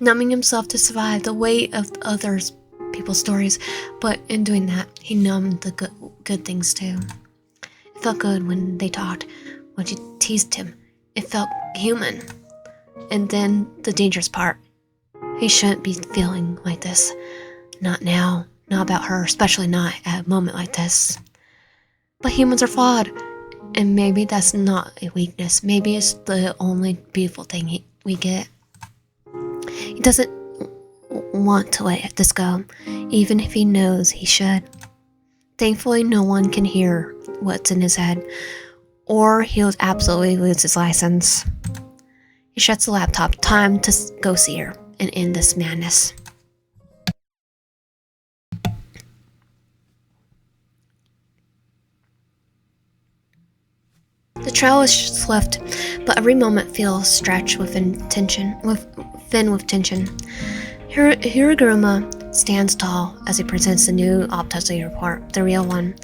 numbing himself to survive the weight of people's stories. But in doing that, he numbed the good things too. It felt good when they talked, when she teased him. It felt human. And then the dangerous part. He shouldn't be feeling like this. Not now. Not about her, especially not at a moment like this. But humans are flawed. And maybe that's not a weakness. Maybe it's the only beautiful thing we get. He doesn't want to let this go, even if he knows he should. Thankfully, no one can hear what's in his head, or he'll absolutely lose his license. He shuts the laptop. Time to go see her and end this madness. The trail is swift, but every moment feels stretched with tension. Higuruma stands tall as he presents the new autopsy report, the real one.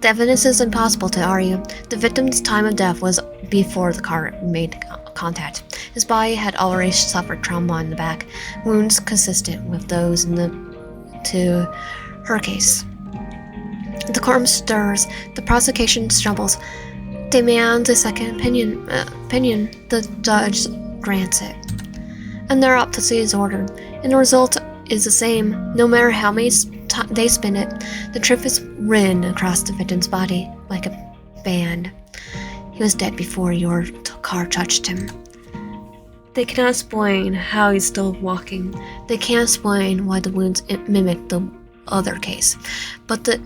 The evidence is impossible to argue. The victim's time of death was before the car made contact. His body had already suffered trauma in the back, wounds consistent with those to her case. The court stirs. The prosecution stumbles. Demands a second opinion. The judge grants it, and their autopsy is ordered. And the result is the same, no matter how many they spin it. The truth is written across the victim's body like a band. He was dead before your car touched him. They cannot explain how he's still walking. They can't explain why the wounds mimic the other case, but the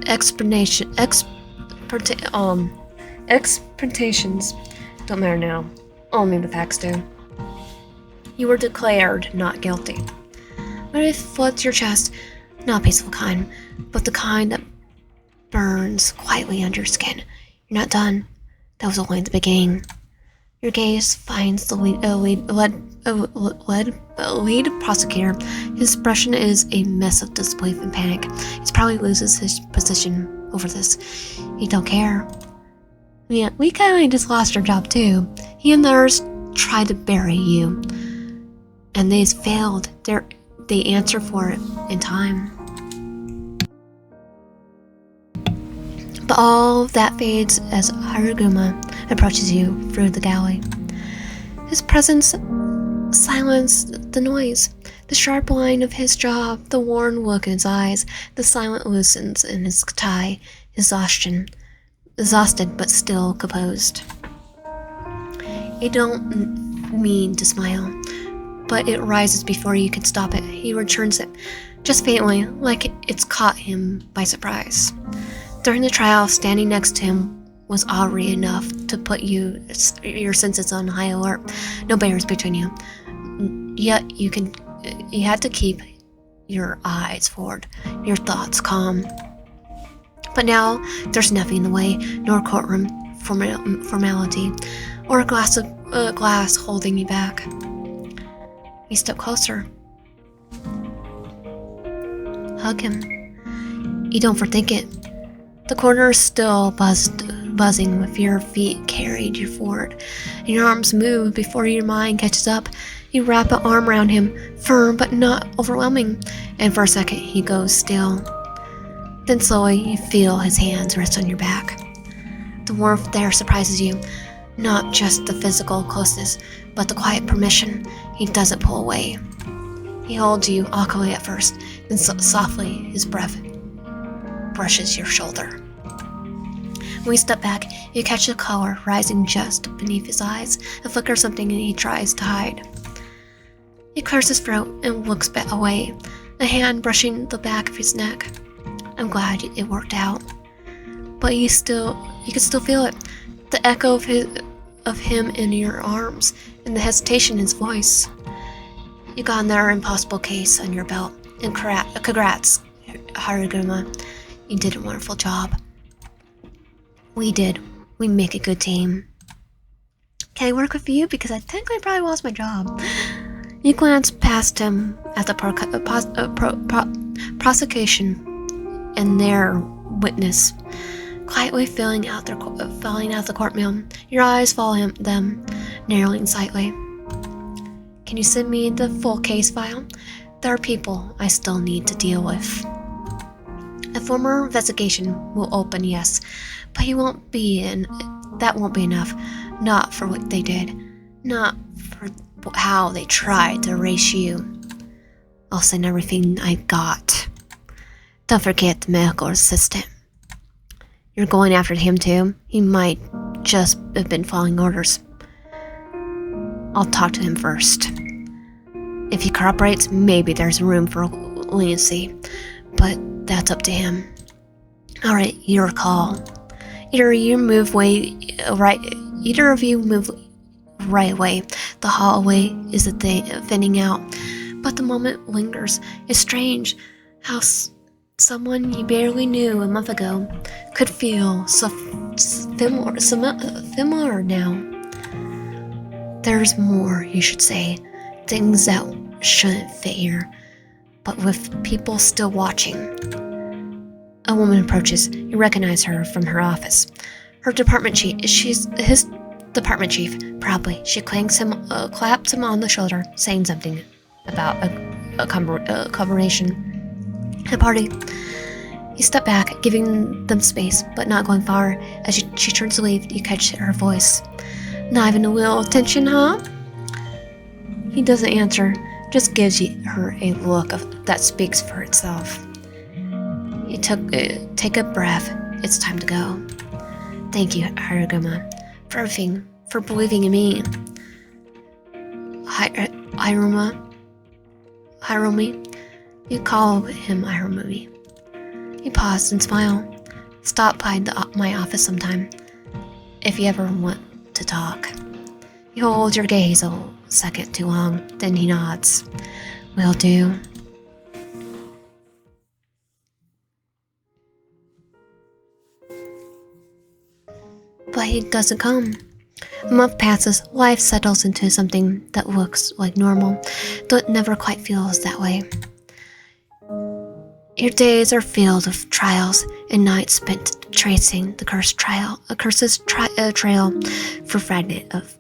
explanations don't matter now. Only the facts do. You were declared not guilty. But it floods your chest, not a peaceful kind, but the kind that burns quietly under your skin. You're not done. That was only the beginning. Your gaze finds the lead prosecutor. His expression is a mess of disbelief and panic. He probably loses his position over this. He don't care. Yeah, we kinda just lost our job too. He and others tried to bury you, and they failed. They answer for it in time. But all of that fades as Higuruma approaches you through the gallery. His presence silenced the noise, the sharp line of his jaw, the worn look in his eyes, the silent loosens in his tie, exhausted but still composed. You don't mean to smile, but it rises before you can stop it. He returns it, just faintly, like it's caught him by surprise. During the trial, standing next to him was already enough to put your senses on high alert. No barriers between you. Yet you had to keep your eyes forward, your thoughts calm. But now there's nothing in the way, nor courtroom formality, or a glass holding you back. You step closer. Hug him. You don't overthink it. The corner is still buzzing with your feet carried you forward, and your arms move before your mind catches up. You wrap an arm around him, firm but not overwhelming, and for a second he goes still. Then slowly you feel his hands rest on your back. The warmth there surprises you, not just the physical closeness, but the quiet permission. He doesn't pull away. He holds you awkwardly at first, then softly his breath brushes your shoulder. When you step back, you catch the color rising just beneath his eyes, a flicker of something he tries to hide. He clears his throat and looks away, a hand brushing the back of his neck. I'm glad it worked out. But you can still feel it, the echo of him in your arms, and the hesitation in his voice. You got another impossible case on your belt, and congrats, Higuruma. You did a wonderful job. We did. We make a good team. Can I work with you? Because I think I probably lost my job. You glance past him at the prosecution and their witness, quietly filling out the courtroom. Your eyes follow them, narrowing slightly. Can you send me the full case file? There are people I still need to deal with. A formal investigation will open, yes, but that won't be enough. Not for what they did, not for how they tried to erase you. I'll send everything I got. Don't forget the medical assistant. You're going after him too? He might just have been following orders. I'll talk to him first. If he cooperates, maybe there's room for leniency, but that's up to him. Alright, your call. Either of you move right away. The hallway is thinning out, but the moment lingers. It's strange how someone you barely knew a month ago could feel so similar now. There's more, you should say. Things that shouldn't fit here, but with people still watching. A woman approaches. You recognize her from her office. Her department chief. She's his department chief. Proudly, she claps him on the shoulder, saying something about a collaboration. At a party, you step back, giving them space, but not going far. As she turns to leave, you catch her voice. Not even a little attention, huh? He doesn't answer, just gives her a look that speaks for itself. You take a breath. It's time to go. Thank you, Higuruma, for everything, for believing in me. Hiromi? You call him Hiromi. He paused and smiled. Stop by my office sometime, if you ever want to talk. You hold your gaze a second too long, then he nods. Will do. But he doesn't come. A month passes, life settles into something that looks like normal, though it never quite feels that way. Your days are filled with trials and nights spent tracing the curse's trail for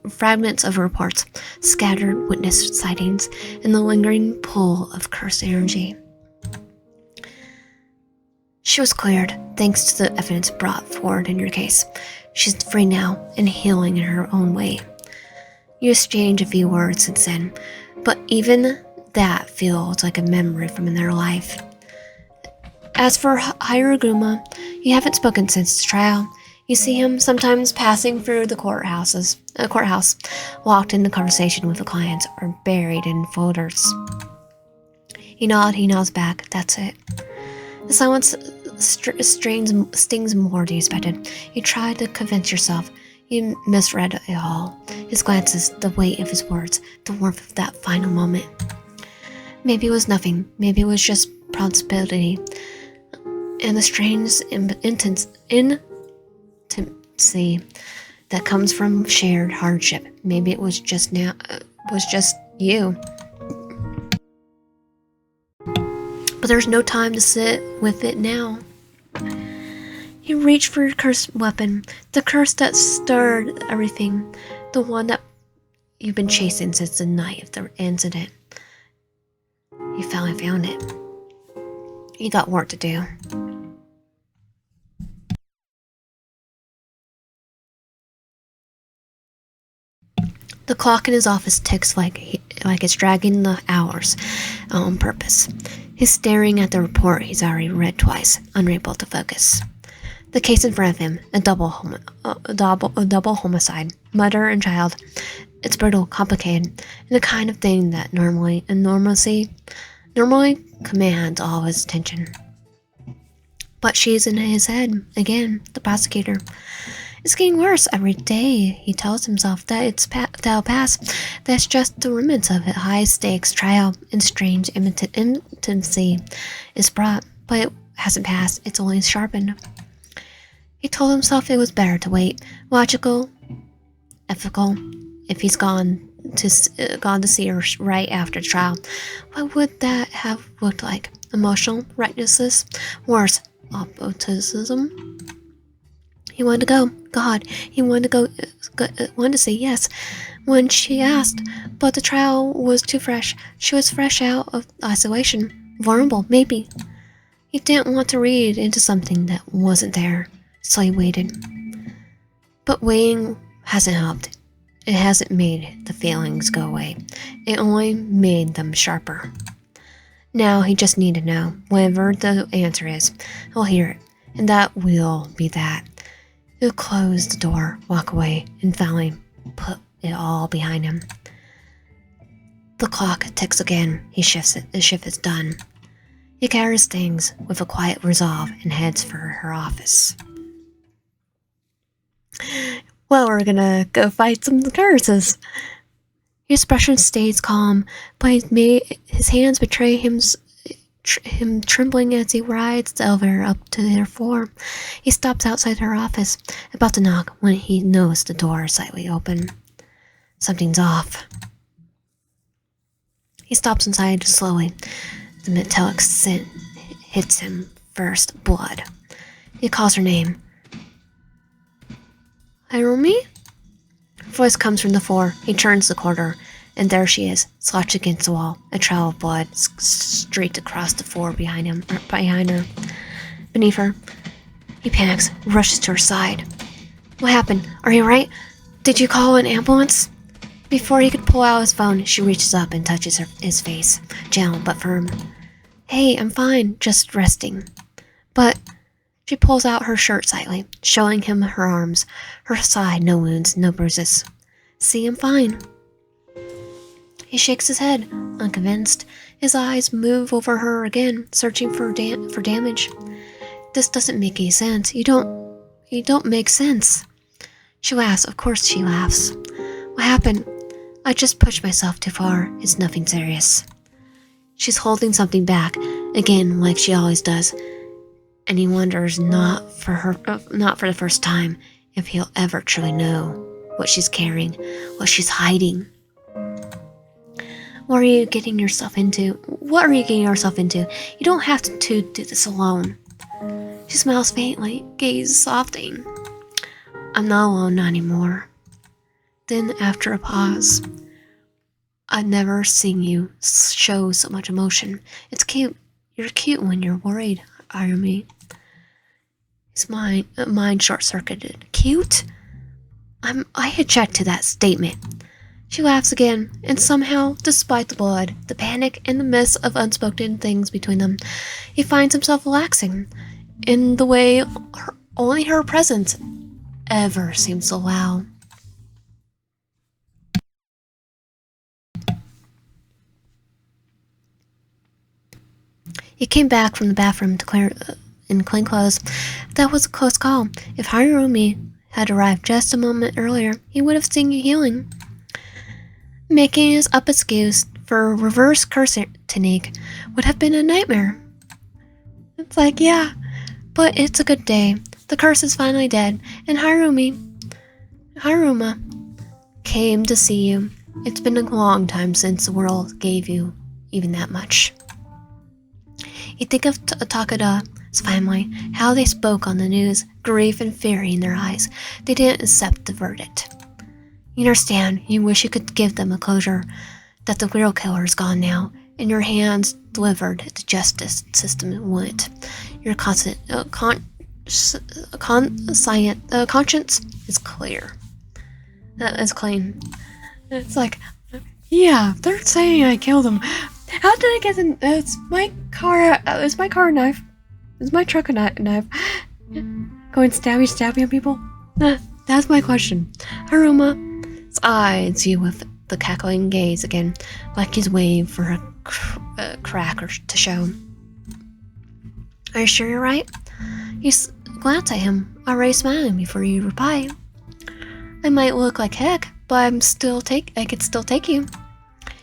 fragments of reports, scattered witness sightings, and the lingering pull of cursed energy. She was cleared, thanks to the evidence brought forward in your case. She's free now and healing in her own way. You exchange a few words since then, but even that feels like a memory from another life. As for Higuruma, you haven't spoken since the trial. You see him sometimes passing through the courthouse, locked in the conversation with the clients or buried in folders. He nods back, that's it. The silence stings more than you expected. You try to convince yourself. You misread it all. His glances, the weight of his words, the warmth of that final moment. Maybe it was nothing. Maybe it was just possibility. And the strange intimacy that comes from shared hardship. Maybe it was just you. But there's no time to sit with it now. You reach for your cursed weapon, the curse that stirred everything, the one that you've been chasing since the night of the incident. You finally found it. You got work to do. The clock in his office ticks like it's dragging the hours on purpose. He's staring at the report he's already read twice, unable to focus. The case in front of him, a double homicide, murder and child. It's brutal, complicated, and the kind of thing that normally commands all his attention. But she's in his head again, the prosecutor. It's getting worse every day. He tells himself that that'll pass. That's just the remnants of it. High stakes trial and strange intimacy is brought, but it hasn't passed. It's only sharpened. He told himself it was better to wait. Logical, ethical. If he's gone to see her right after the trial, what would that have looked like? Emotional righteousness? Worse, optimism? He wanted to go. God, he wanted to say yes when she asked, but the trial was too fresh. She was fresh out of isolation, vulnerable, maybe. He didn't want to read into something that wasn't there, so he waited. But waiting hasn't helped. It hasn't made the feelings go away. It only made them sharper. Now he just needed to know. Whatever the answer is, he'll hear it. and that will be that. He'll close the door, walk away, and finally put it all behind him. The clock ticks again. He shifts it. The shift is done. He carries things with a quiet resolve and heads for her office. Well, we're gonna go fight some curses. His expression stays calm, but his hands betray him trembling as he rides the elevator up to their floor. He stops outside her office, about to knock, when he knows the door is slightly open. Something's off. He stops inside slowly. The metallic scent hits him first. Blood. He calls her name. Hiromi? Her voice comes from the floor. He turns the corner, and there she is, slouched against the wall, a trail of blood streaked across the floor behind her. Beneath her. He panics, rushes to her side. What happened? Are you right? Did you call an ambulance? Before he could pull out his phone, she reaches up and touches his face, gentle but firm. Hey, I'm fine, just resting. But she pulls out her shirt slightly, showing him her arms, her side, no wounds, no bruises. See, I'm fine. He shakes his head, unconvinced. His eyes move over her again, searching for damage. This doesn't make any sense. You don't make sense. She laughs. Of course she laughs. What happened? I just pushed myself too far. It's nothing serious. She's holding something back, again, like she always does. And he wonders, not for the first time, if he'll ever truly know what she's carrying, what she's hiding. What are you getting yourself into? What are you getting yourself into? You don't have to do this alone. She smiles faintly, gaze softening. I'm not alone anymore. Then, after a pause, I've never seen you show so much emotion. It's cute. You're cute when you're worried, Hiromi. His mind short-circuited. Cute? I had checked to that statement. She laughs again, and somehow, despite the blood, the panic, and the mess of unspoken things between them, he finds himself relaxing in the way only her presence ever seems to allow. He came back from the bathroom in clean clothes. That was a close call. If Hiromi had arrived just a moment earlier, he would have seen you healing. Making his up excuse for a reverse curse technique would have been a nightmare. It's like, yeah, but it's a good day. The curse is finally dead, and Higuruma came to see you. It's been a long time since the world gave you even that much. You think of Takada's family, how they spoke on the news, grief and fear in their eyes. They didn't accept the verdict. You understand, you wish you could give them a closure, that the real killer is gone now, and your hands delivered the justice system wouldn't. Your conscience is clear. It's clean. It's like, yeah, they're saying I killed him. How did I get in? It's my car. Is my car a knife? Is my truck a knife? Going stabby on people? That's my question. Hiruma's eyes you with the cackling gaze again, like he's waiting for a cracker to show. Are you sure you're right? You glance at him, already smiling before you reply. I might look like heck, but I could still take you.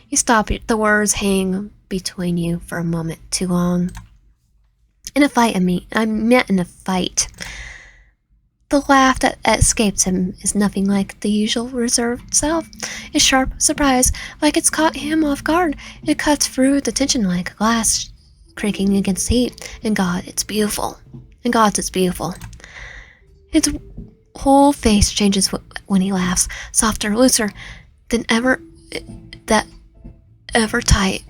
You stop. The words hang between you for a moment too long. In a fight, I meant in a fight. The laugh that escapes him is nothing like the usual reserved self. It's sharp, surprise, like it's caught him off guard. It cuts through the tension like glass creaking against heat. And God's it's beautiful. His whole face changes when he laughs, softer, looser than ever. That ever tight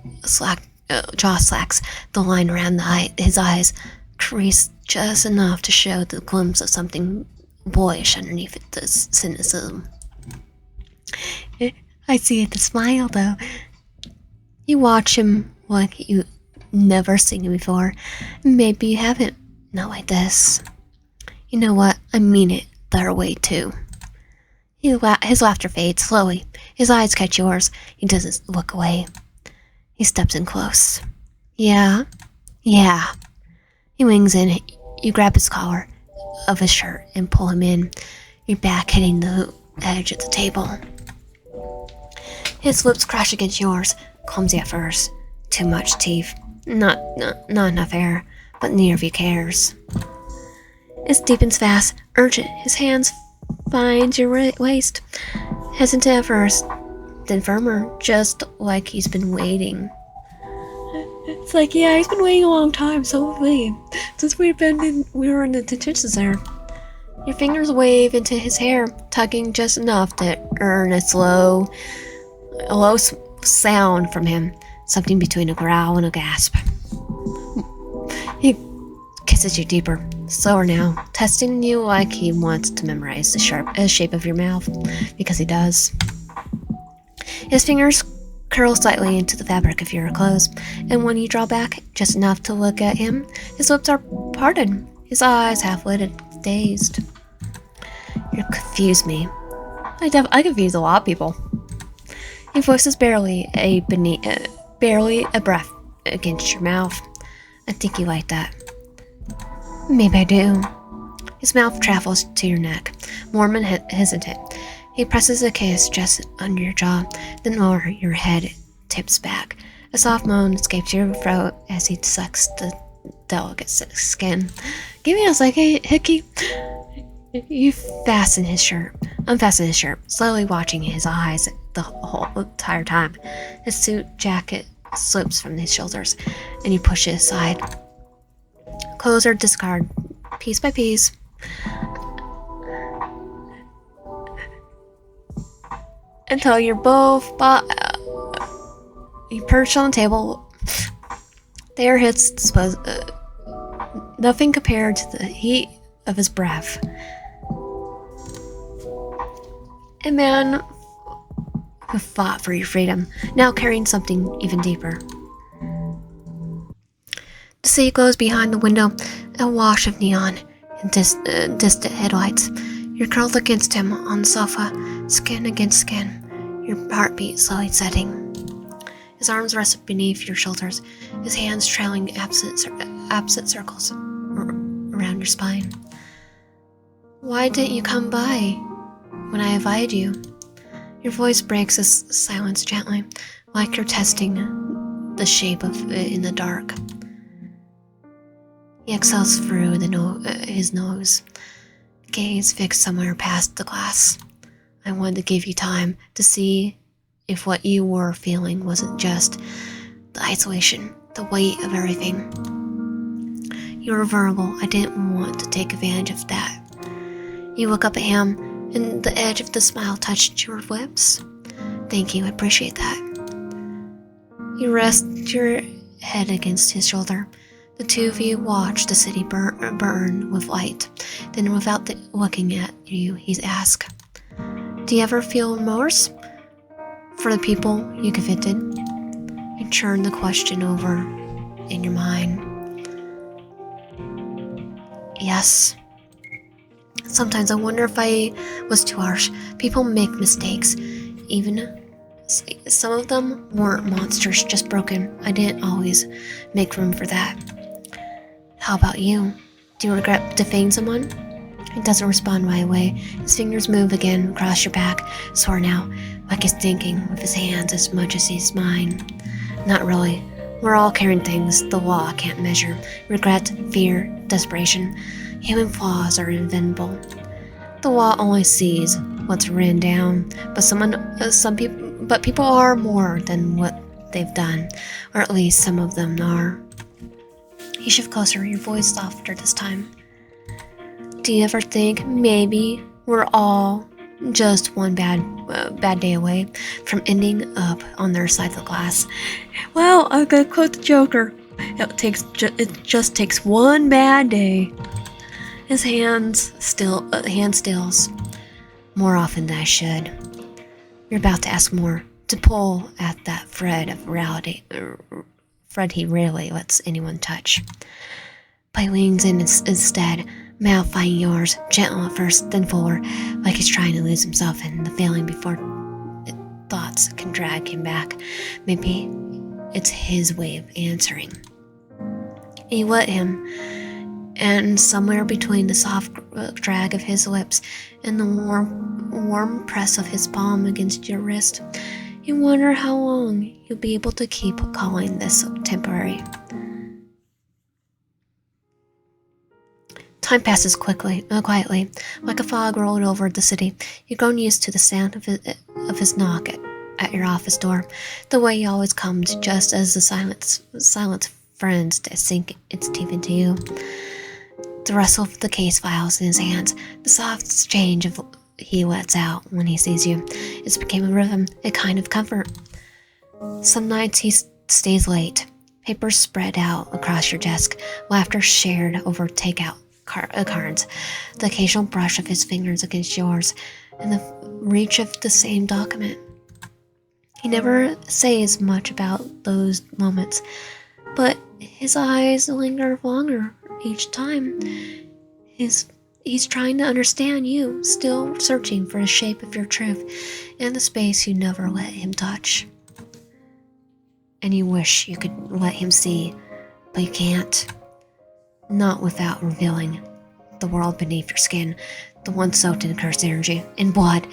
jaw slacks. The line around his eyes crease just enough to show the glimpse of something boyish underneath the cynicism. I see the smile, though. You watch him like you've never seen him before. Maybe you haven't. Not like this. You know what? I mean it that way too. His laughter fades slowly. His eyes catch yours. He doesn't look away. He steps in close. Yeah? Yeah. He wings in. You grab his collar of his shirt and pull him in, your back hitting the edge of the table. His lips crash against yours, clumsy at first. Too much teeth. Not enough air, but neither of you cares. It deepens fast, urgent. His hands finds your waist. Hesitant at first, then firmer, just like he's been waiting. It's like, yeah, he's been waiting a long time, so have we. Since we were in the detention center. Your fingers wave into his hair, tugging just enough to earn a low sound from him, something between a growl and a gasp. He kisses you deeper, slower now, testing you like he wants to memorize the shape of your mouth, because he does. His fingers curl slightly into the fabric of your clothes, and when you draw back just enough to look at him, his lips are parted, his eyes half-lit, dazed. You confuse me. I confuse a lot of people. Your voice is barely a breath against your mouth. I think you like that. Maybe I do. His mouth travels to your neck, warm and hesitant. He presses a kiss just under your jaw, then lower your head tips back. A soft moan escapes your throat as he sucks the delicate skin. Give me a second, Hickey. You unfasten his shirt, slowly watching his eyes the whole entire time. His suit jacket slips from his shoulders, and you push it aside. Clothes are discarded, piece by piece. Until you're both you perch on the table. There hits nothing compared to the heat of his breath. A man who fought for your freedom, now carrying something even deeper. The sea glows behind the window, a wash of neon and distant headlights. You're curled against him on the sofa, skin against skin, your heartbeat slowly setting. His arms rest beneath your shoulders, his hands trailing absent circles around your spine. Why didn't you come by when I invited you? Your voice breaks the silence gently, like you're testing the shape of it in the dark. He exhales through his nose, gaze fixed somewhere past the glass. I wanted to give you time to see if what you were feeling wasn't just the isolation, the weight of everything. You were vulnerable. I didn't want to take advantage of that. You look up at him, and the edge of the smile touched your lips. Thank you, I appreciate that. You rest your head against his shoulder. The two of you watch the city burn with light. Then, without looking at you, he asks, do you ever feel remorse for the people you convicted? You turn the question over in your mind. Yes. Sometimes I wonder if I was too harsh. People make mistakes. Even some of them weren't monsters, just broken. I didn't always make room for that. How about you? Do you regret defaming someone? He doesn't respond right away. His fingers move again across your back, sore now, like he's thinking with his hands as much as he's mine. Not really. We're all carrying things the law can't measure. Regret, fear, desperation. Human flaws are invisible. The law only sees what's written down, but people are more than what they've done, or at least some of them are. You shift closer, your voice softer this time. Do you ever think maybe we're all just one bad day away from ending up on their side of the glass? Well, I'm gonna quote the Joker. It just takes one bad day. His hand stills more often than I should. You're about to ask more, to pull at that thread of reality, thread he rarely lets anyone touch. But he leans in instead, Malifying yours, gentle at first, then forward, like he's trying to lose himself in the feeling before thoughts can drag him back. Maybe it's his way of answering. You let him, and somewhere between the soft drag of his lips and the warm press of his palm against your wrist, you wonder how long you'll be able to keep calling this temporary. Time passes quietly, like a fog rolled over the city. You've grown used to the sound of his knock at your office door, the way he always comes just as the silence friends to sink its teeth into you. The rustle of the case files in his hands, the soft change of he lets out when he sees you. It's become a rhythm, a kind of comfort. Some nights he stays late, papers spread out across your desk, laughter shared over takeout cards, the occasional brush of his fingers against yours, and the reach of the same document. He never says much about those moments, but his eyes linger longer each time. He's trying to understand you, still searching for the shape of your truth and the space you never let him touch. And you wish you could let him see, but you can't. Not without revealing the world beneath your skin, the one soaked in cursed energy, in blood,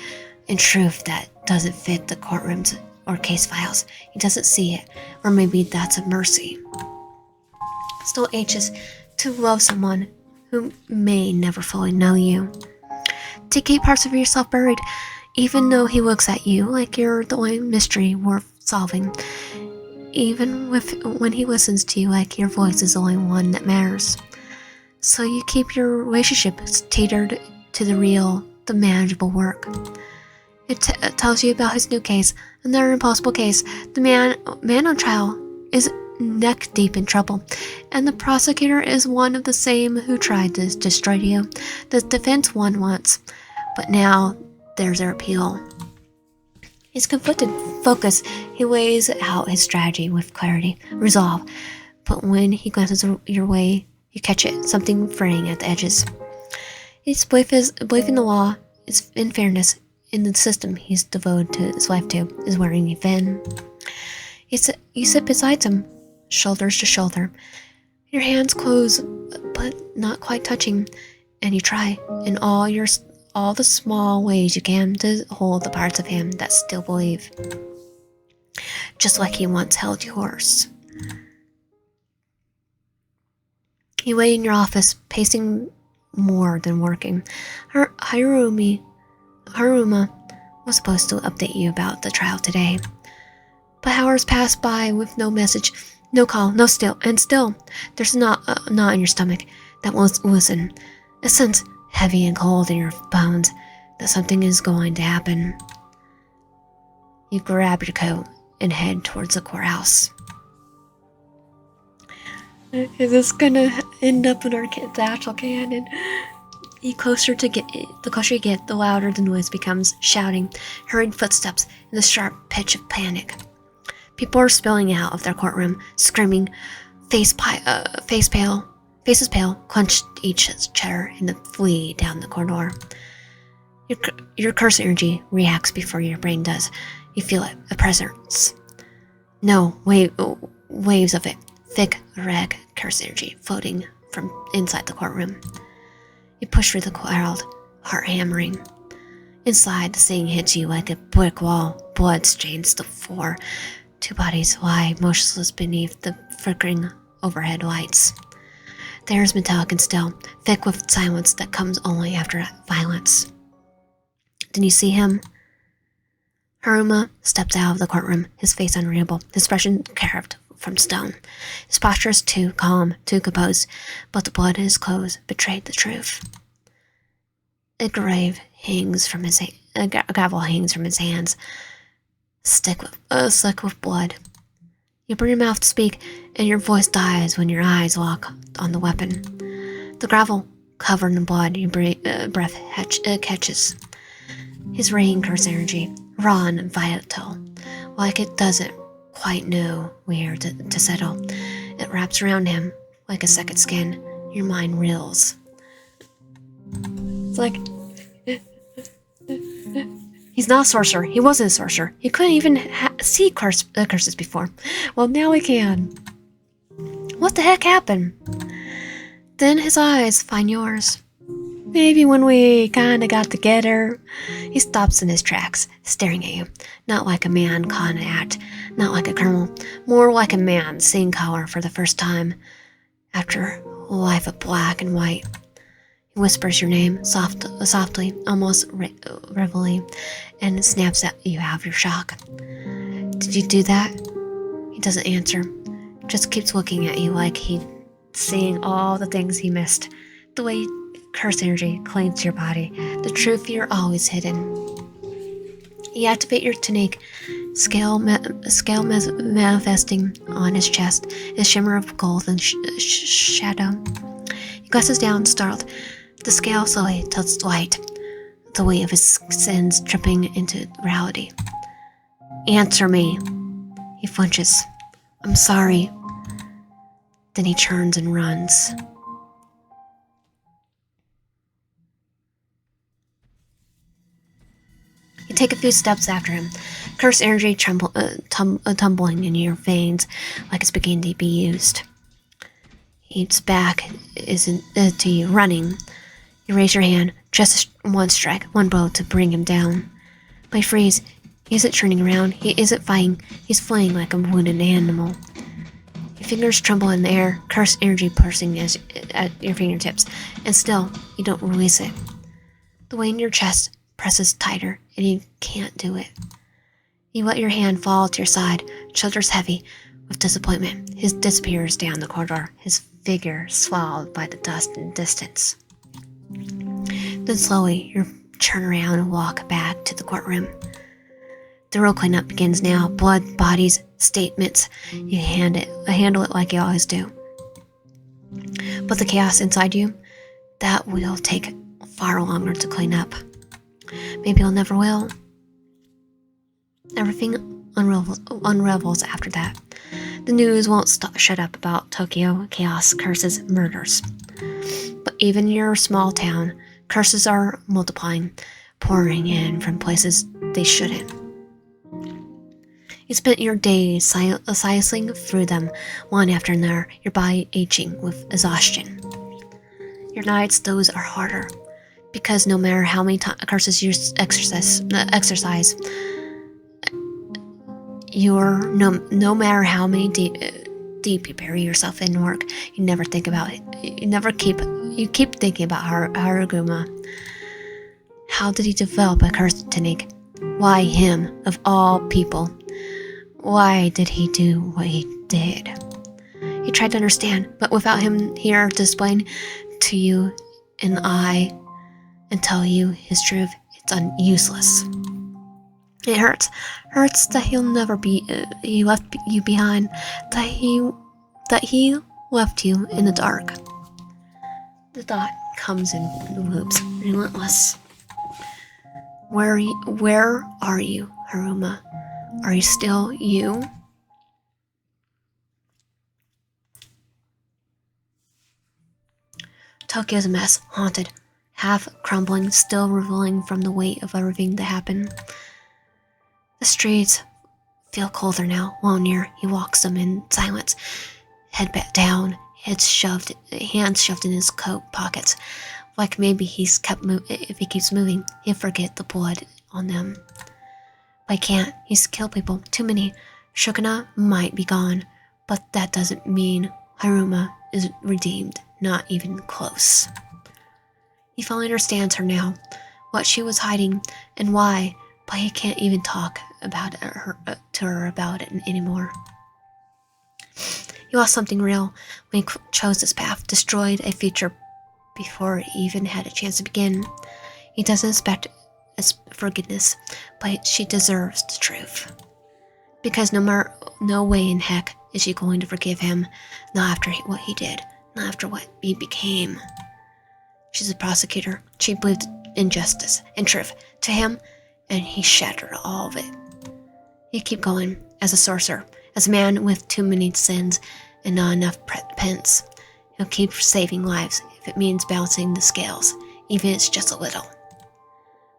in truth that doesn't fit the courtrooms or case files. He doesn't see it, or maybe that's a mercy. Still anxious to love someone who may never fully know you. To keep parts of yourself buried, even though he looks at you like you're the only mystery worth solving. Even when he listens to you like your voice is the only one that matters. So you keep your relationship tethered to the real, the manageable work. It tells you about his new case, another impossible case. The man on trial is neck deep in trouble, and the prosecutor is one of the same who tried to destroy you. The defense won once, but now there's their appeal. He's conflicted, focused. He lays out his strategy with clarity, resolve. But when he glances your way, you catch it, something fraying at the edges. His belief in the law, in fairness, in the system he's devoted to his life to, is wearing you thin. You sit beside him, shoulders to shoulder. Your hands close, but not quite touching, and you try in all the small ways you can to hold the parts of him that still believe, just like he once held yours. You wait in your office, pacing more than working. Hiruma was supposed to update you about the trial today, but hours pass by with no message, no call, still, there's a knot in your stomach that won't loosen. A sense heavy and cold in your bones that something is going to happen. You grab your coat and head towards the courthouse. Is this gonna end up in our actual canon? The closer you get, the louder the noise becomes, shouting, hurried footsteps, and the sharp pitch of panic. People are spilling out of their courtroom, screaming, faces pale, clenched each chair, and flee down the corridor. Your curse energy reacts before your brain does. You feel it, a presence. No, waves of it. Thick, red curse energy floating from inside the courtroom. You push through the crowd, heart hammering. Inside, the thing hits you like a brick wall. Blood stains the floor. Two bodies lie motionless beneath the flickering overhead lights. The air is metallic and still, thick with silence that comes only after violence. Then you see him. Hiruma steps out of the courtroom, his face unreadable, his expression carved from stone. His posture is too calm, too composed, but the blood in his clothes betrayed the truth. A gavel hangs from his hands, slick with blood. You open your mouth to speak, and your voice dies when your eyes lock on the weapon. The gravel, covered in blood, your breath catches. His raging curse energy, raw and vital, like it doesn't quite know where to settle. It wraps around him like a second skin. Your mind reels. It's like, he's not a sorcerer. He wasn't a sorcerer. He couldn't even see curses before. Well, now he can. What the heck happened? Then his eyes find yours. Maybe when we kinda got together. He stops in his tracks, staring at you. Not like a man caught in an act, not like a criminal, more like a man seeing color for the first time after a life of black and white. He whispers your name softly, almost revelly, and snaps at you out of your shock. Did you do that? He doesn't answer, just keeps looking at you like he's seeing all the things he missed. The way curse energy clings to your body, the true fear always hidden. You activate your technique, scale manifesting on his chest, a shimmer of gold and shadow. He glances down, startled. The scale slowly tilts white, the weight of his sins dripping into reality. Answer me. He flinches. I'm sorry. Then he turns and runs. You take a few steps after him, curse energy tumbling in your veins like it's beginning to be used. He's back to you, running. You raise your hand, just one strike, one blow to bring him down. But he frees. He isn't turning around. He isn't fighting. He's fleeing like a wounded animal. Your fingers tremble in the air, curse energy pulsing at your fingertips, and still, you don't release it. The weight in your chest presses tighter, and you can't do it. You let your hand fall to your side, shoulders heavy with disappointment. He disappears down the corridor, his figure swallowed by the dust in the distance. Then slowly, you turn around and walk back to the courtroom. The real cleanup begins now. Blood, bodies, statements. You handle it like you always do. But the chaos inside you, that will take far longer to clean up. Maybe you'll never will. Everything unravels after that. The news won't shut up about Tokyo, chaos, curses, murders. But even in your small town, curses are multiplying, pouring in from places they shouldn't. You spent your days cycling through them, one after another, your body aching with exhaustion. Your nights, those are harder, because no matter how many curses you exercise, no matter how many deep you bury yourself in work, you never think about it. You keep thinking about Higuruma. How did he develop a curse technique? Why him, of all people? Why did he do what he did? You tried to understand, but without him here to explain to you and tell you his truth, it's useless. It hurts that he'll never be. He left you behind. That he left you in the dark. The thought comes in loops, relentless. Where are you, Higuruma? Are you still you? Tokyo's a mess, haunted, half crumbling, still reveling from the weight of everything that happened. The streets feel colder now, lonelier. He walks them in silence, head back down, hands shoved in his coat pockets, like maybe if he keeps moving, he'll forget the blood on them. But he can't. He's killed people, too many. Shukuna might be gone, but that doesn't mean Higuruma is redeemed, not even close. He finally understands her now, what she was hiding and why, but he can't even talk to her about it anymore. He lost something real when he chose this path, destroyed a future before he even had a chance to begin. He doesn't expect forgiveness, but she deserves the truth. Because no way in heck is she going to forgive him, not after what he did, not after what he became. She's a prosecutor. She believed in justice and truth to him, and he shattered all of it. He'd keep going as a sorcerer, as a man with too many sins and not enough pence. He'll keep saving lives if it means balancing the scales, even if it's just a little.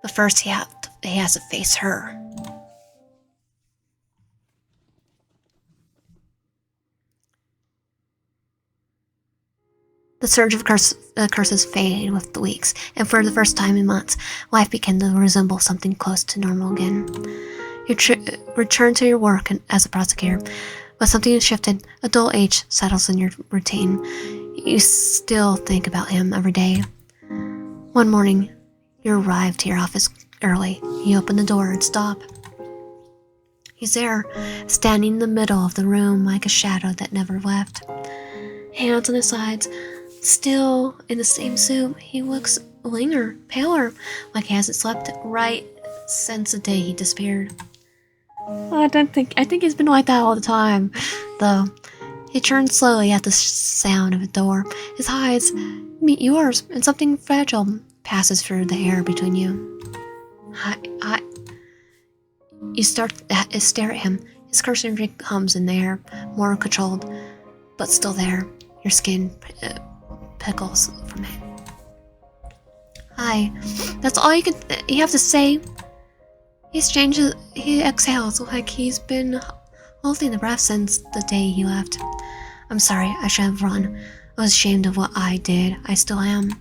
But first he has to face her. The surge of curses faded with the weeks, and for the first time in months, life began to resemble something close to normal again. You return to your work as a prosecutor, but something has shifted. A dull age settles in your routine. You still think about him every day. One morning, you arrive to your office early. You open the door and stop. He's there, standing in the middle of the room like a shadow that never left. Hands on his sides, still in the same suit. He looks leaner, paler, like he hasn't slept right since the day he disappeared. I think he's been like that all the time, though. He turns slowly at the sound of the door. His eyes meet yours, and something fragile passes through the air between you. You stare at him. His cursor hums in the air, more controlled, but still there. Your skin pickles from it. Hi. That's all you have to say. He exhales like he's been holding the breath since the day he left. I'm sorry, I should have run. I was ashamed of what I did. I still am.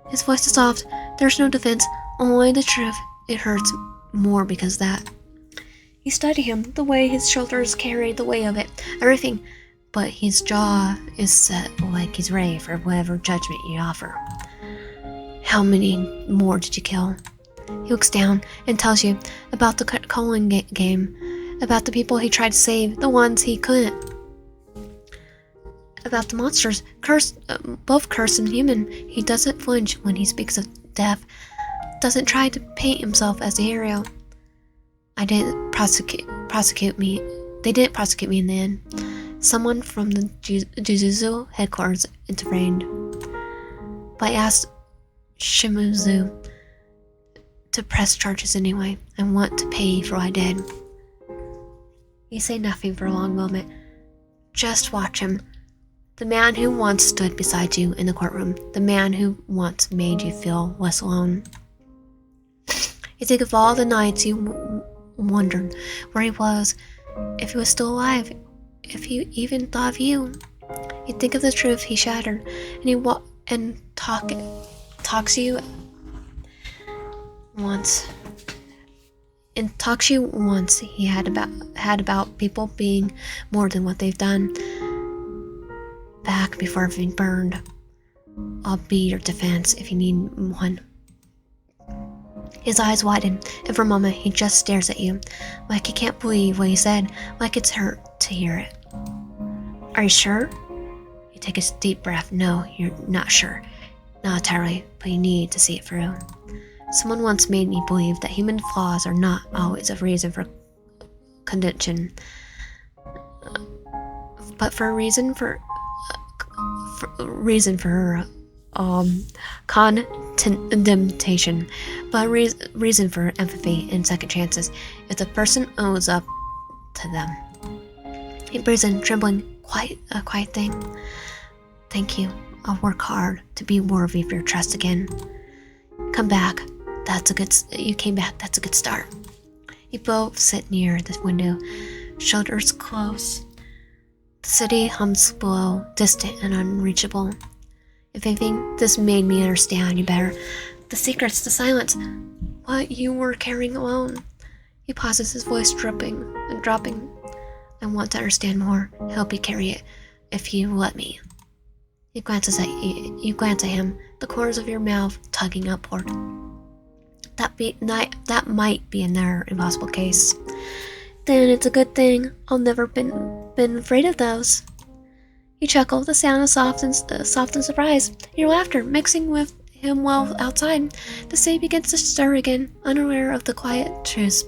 His voice is soft. There's no defense, only the truth. It hurts more because of that. You study him, the way his shoulders carry the weight of it, everything. But his jaw is set like he's ready for whatever judgment you offer. How many more did you kill? He looks down and tells you about the calling game, about the people he tried to save, the ones he couldn't, about the monsters, both cursed and human. He doesn't flinch when he speaks of death, doesn't try to paint himself as a hero. They didn't prosecute me in the end. Someone from the Jujutsu headquarters intervened. But I asked Shimizu to press charges anyway. I want to pay for what I did. You say nothing for a long moment. Just watch him. The man who once stood beside you in the courtroom. The man who once made you feel less alone. You think of all the nights you wondered where he was, if he was still alive, if he even thought of you. You think of the truth he shattered, and talks to you once. And talks you once he had about people being more than what they've done. Back before being burned. I'll be your defense if you need one. His eyes widen, and for a moment he just stares at you, like he can't believe what he said, like it's hurt to hear it. Are you sure? You take a deep breath. No, you're not sure. Not entirely, but you need to see it through. Someone once made me believe that human flaws are not always a reason for condemnation, but for a reason for condemnation, but a reason for empathy and second chances if the person owes up to them. He breathes in, trembling, quite a quiet thing. Thank you. I'll work hard to be worthy of your trust again. Come back. You came back. That's a good start. You both sit near the window, shoulders close. The city hums below, distant and unreachable. If anything, this made me understand you better. The secrets, the silence, what you were carrying alone. He pauses, his voice dropping. I want to understand more, help you carry it, if you let me. You glance at him, the corners of your mouth tugging upward. That might be another impossible case. Then it's a good thing I'll never been afraid of those. You chuckle, the sound is soft and surprise. Your laughter mixing with him well outside. The city begins to stir again, unaware of the quiet truths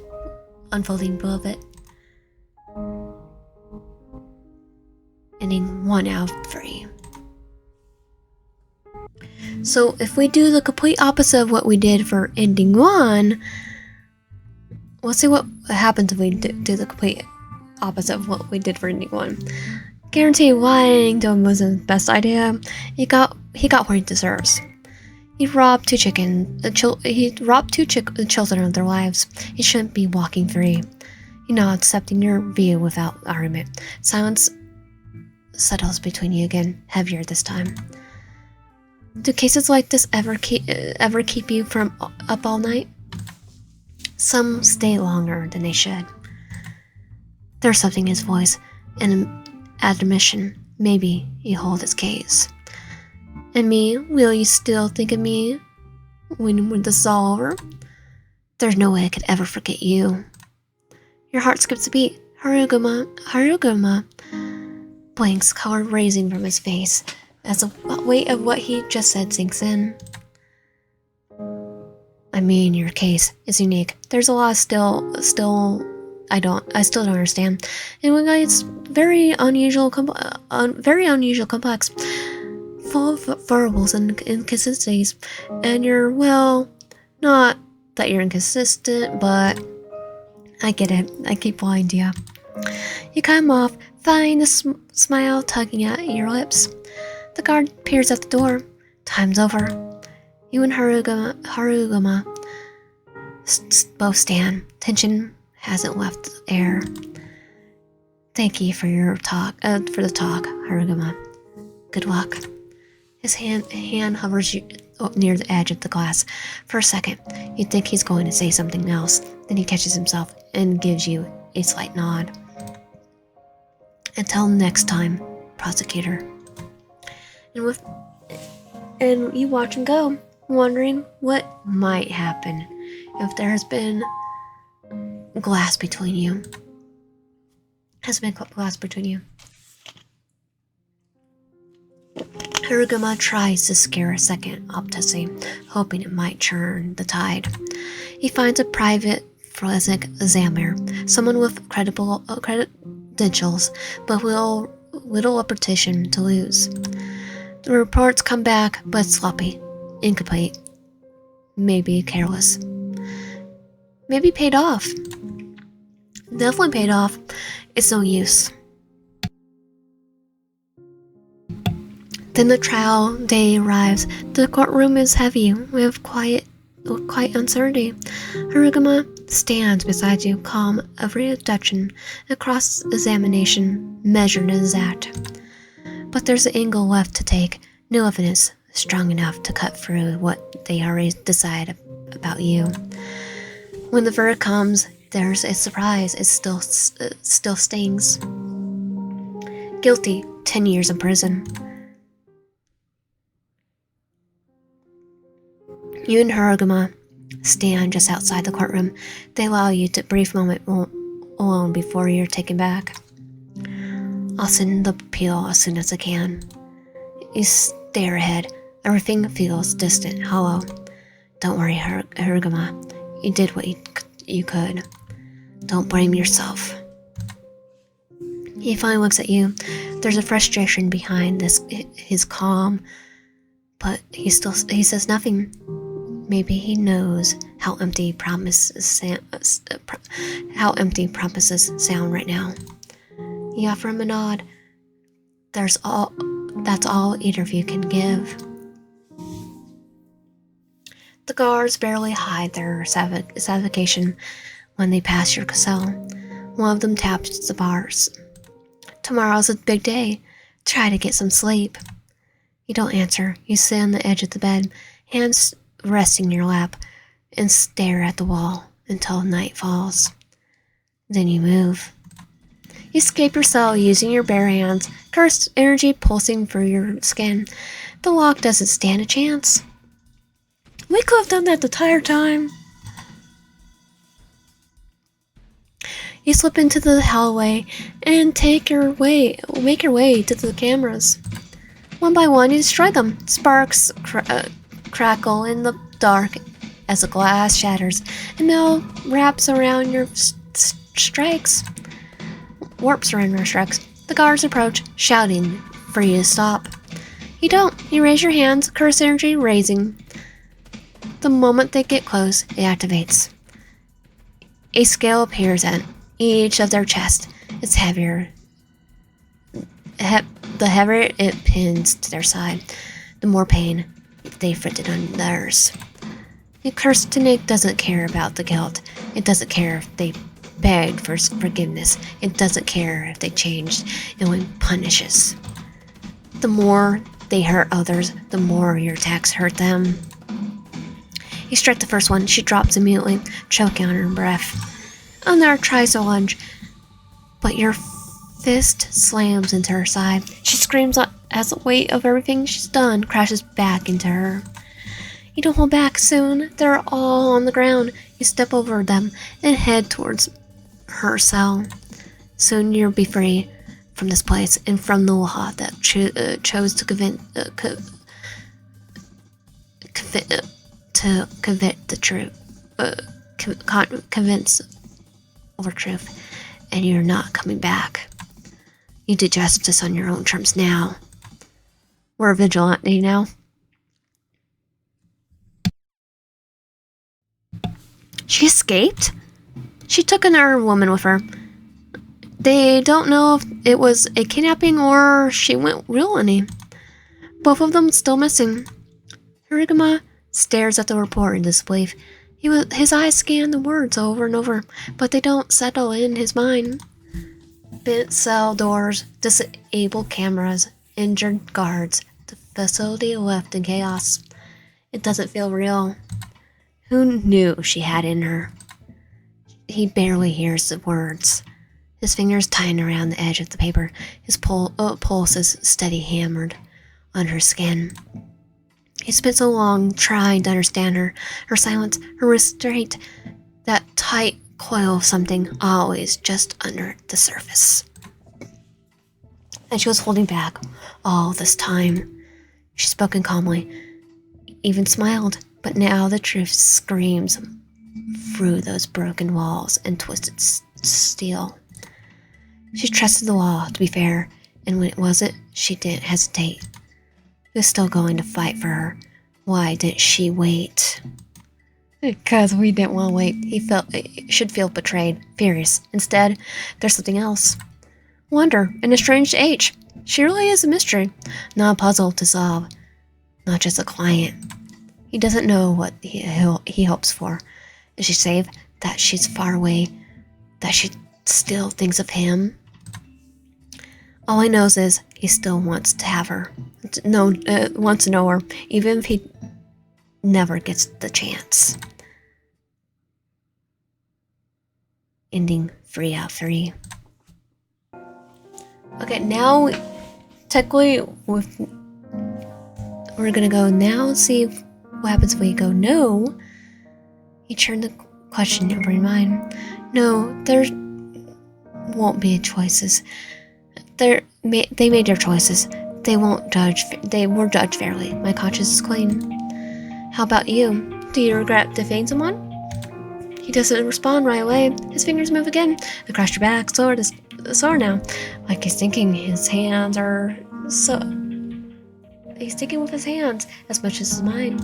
unfolding above it. Ending 1 out of 3. So if we do the complete opposite of what we did for ending 1, let's see what happens if we do the complete opposite of what we did for ending 1. Guarantee what ending to him was the best idea. He got what he deserves. He robbed children of their lives. He shouldn't be walking free. Not accepting your view without argument. Silence settles between you again, heavier this time. Do cases like this ever keep you from up all night? Some stay longer than they should. There's something in his voice, an admission. Maybe he holds his case. And me, will you still think of me when this is all over? There's no way I could ever forget you. Your heart skips a beat. Higuruma blinks, color raising from his face as the weight of what he just said sinks in. I mean, your case is unique. There's a lot still I still don't understand. And when it's very unusual complex, full of variables and inconsistencies. And you're, well, not that you're inconsistent, but I get it. I keep lying to you. You cut him off, finding the smile tugging at your lips. The guard peers at the door. Time's over. You and Higuruma both stand. Tension hasn't left the air. Thank you for the talk, Higuruma. Good luck. His hand hovers near the edge of the glass. For a second, you think he's going to say something else. Then he catches himself and gives you a slight nod. Until next time, prosecutor. And you watch him go, wondering what might happen if there has been glass between you. Higuruma tries to scare a second autopsy, hoping it might turn the tide. He finds a private forensic examiner, someone with credentials, but little repetition to lose. The reports come back, but sloppy, incomplete, maybe careless. Maybe paid off. Definitely paid off. It's no use. Then the trial day arrives. The courtroom is heavy with quiet uncertainty. Higuruma stands beside you, calm, every deduction and cross-examination measured and exact. But there's an angle left to take, no evidence strong enough to cut through what they already decide about you. When the verdict comes, there's a surprise. It still stings. Guilty, 10 years in prison. You and Higuruma stand just outside the courtroom. They allow you a brief moment alone before you're taken back. I'll send the appeal as soon as I can. You stare ahead. Everything feels distant, hollow. Don't worry, Higuruma. You did what you could. Don't blame yourself. He finally looks at you. There's a frustration behind his calm, but he says nothing. Maybe he knows how empty promises sound right now. You offer him a nod. That's all either of you can give. The guards barely hide their satisfaction when they pass your cell. One of them taps the bars. Tomorrow's a big day. Try to get some sleep. You don't answer. You sit on the edge of the bed, hands resting in your lap, and stare at the wall until night falls. Then you move. You escape your cell using your bare hands, cursed energy pulsing through your skin. The lock doesn't stand a chance. We could have done that the entire time. You slip into the hallway and make your way to the cameras. One by one, you destroy them. Sparks crackle in the dark as the glass shatters, and metal wraps around your strikes. Warps around your strikes. The guards approach, shouting for you to stop. You don't. You raise your hands, curse energy raising. The moment they get close, it activates. A scale appears at each of their chests. It's heavier. The heavier it pins to their side, the more pain. they inflicted on theirs. The cursed snake doesn't care about the guilt. It doesn't care if they begged for forgiveness. It doesn't care if they changed. It only punishes. The more they hurt others, the more your attacks hurt them. He struck the first one. She drops immediately, choking on her breath. Another tries to lunge, but your fist slams into her side. She screams as the weight of everything she's done crashes back into her. You don't hold back. Soon, they're all on the ground. You step over them and head towards her cell. Soon you'll be free from this place and from the law that chose to convict the truth, convince over truth, and you're not coming back. You do justice on your own terms now. We're a vigilante now. She escaped? She took another woman with her. They don't know if it was a kidnapping or she went villainy. Both of them still missing. Higuruma stares at the report in disbelief. His eyes scan the words over and over, but they don't settle in his mind. Bent cell doors, disabled cameras, injured guards, the facility left in chaos. It doesn't feel real. Who knew she had in her? He barely hears the words. His fingers tighten around the edge of the paper. His pulse is steady hammered on her skin. He spent so long trying to understand her, her silence, her restraint, that tight coil of something always just under the surface. And she was holding back all this time. She spoke calmly, even smiled, but now the truth screams through those broken walls and twisted steel. She trusted the law to be fair, and when it wasn't, she didn't hesitate. He was still going to fight for her. Why didn't she wait? Because we didn't want to wait. He should feel betrayed, furious. Instead, there's something else. Wonder, and a strange age. She really is a mystery, not a puzzle to solve, not just a client. He doesn't know what he hopes for. Is she safe? That she's far away? That she still thinks of him? All he knows is he still wants to have her. Wants to know her, even if he never gets the chance. Ending 3 out of 3. Okay, now technically we're gonna go now and see what happens if we go no. He turned the question over in mind. No, there won't be choices. They made their choices. They won't judge. They were judged fairly. My conscience is clean. How about you? Do you regret defeating someone? He doesn't respond right away. His fingers move again across your back, sore now. Like he's thinking. His hands are so. He's thinking with his hands as much as his mind.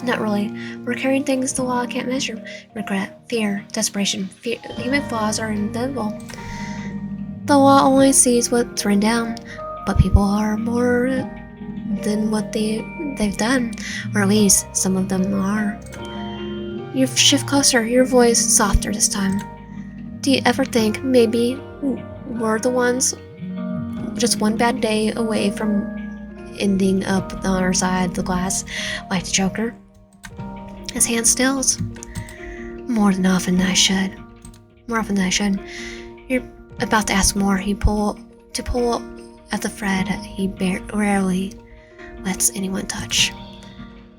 Not really. We're carrying things the law can't measure. Regret, fear, desperation. Human flaws are inevitable. The law only sees what's written down, but people are more than what they've done, or at least some of them are. You shift closer, your voice softer this time. Do you ever think maybe we're the ones just one bad day away from ending up on our side of the glass like the Joker? His hand stills. More often than I should. You're about to ask more. He pull at the thread he rarely lets anyone touch.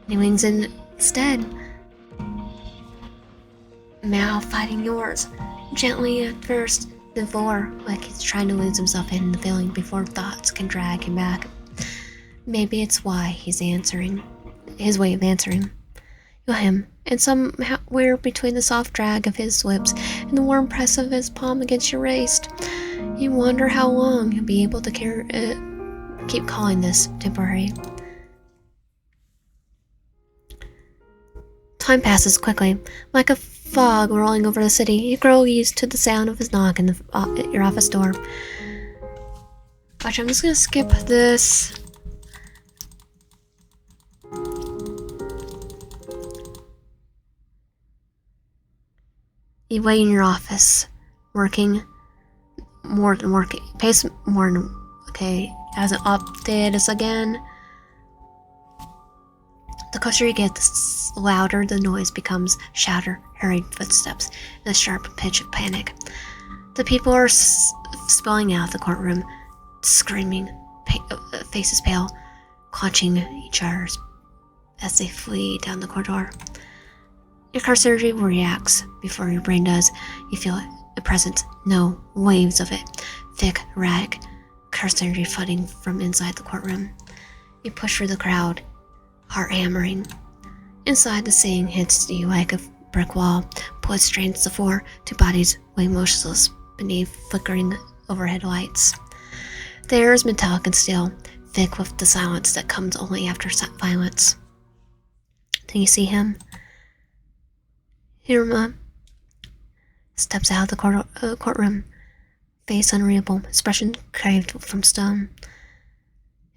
He wings instead. Mouth fighting yours. Gently at first, then for, like he's trying to lose himself in the feeling before thoughts can drag him back. Maybe it's why he's answering. His way of answering. You're him, and somewhere between the soft drag of his lips and the warm press of his palm against your waist, you wonder how long you'll be able to keep calling this temporary. Time passes quickly, like a fog rolling over the city. You grow used to the sound of his knock in your office door. Watch, I'm just gonna skip this. You wait in your office, working, pace more than, okay, hasn't updated us again. The closer you get, the louder the noise becomes, shatter, hurried footsteps, and a sharp pitch of panic. The people are spilling out of the courtroom, screaming, faces pale, clutching each other as they flee down the corridor. Your car surgery reacts before your brain does. You feel a presence, no waves of it. Thick, erratic car surgery flooding from inside the courtroom. You push through the crowd, heart hammering. Inside, the scene hits you like a brick wall. Blood strains the floor. Two bodies lay motionless beneath flickering overhead lights. The air is metallic and still, thick with the silence that comes only after violence. Then you see him. Hiruma steps out of the courtroom, face unreadable, expression carved from stone.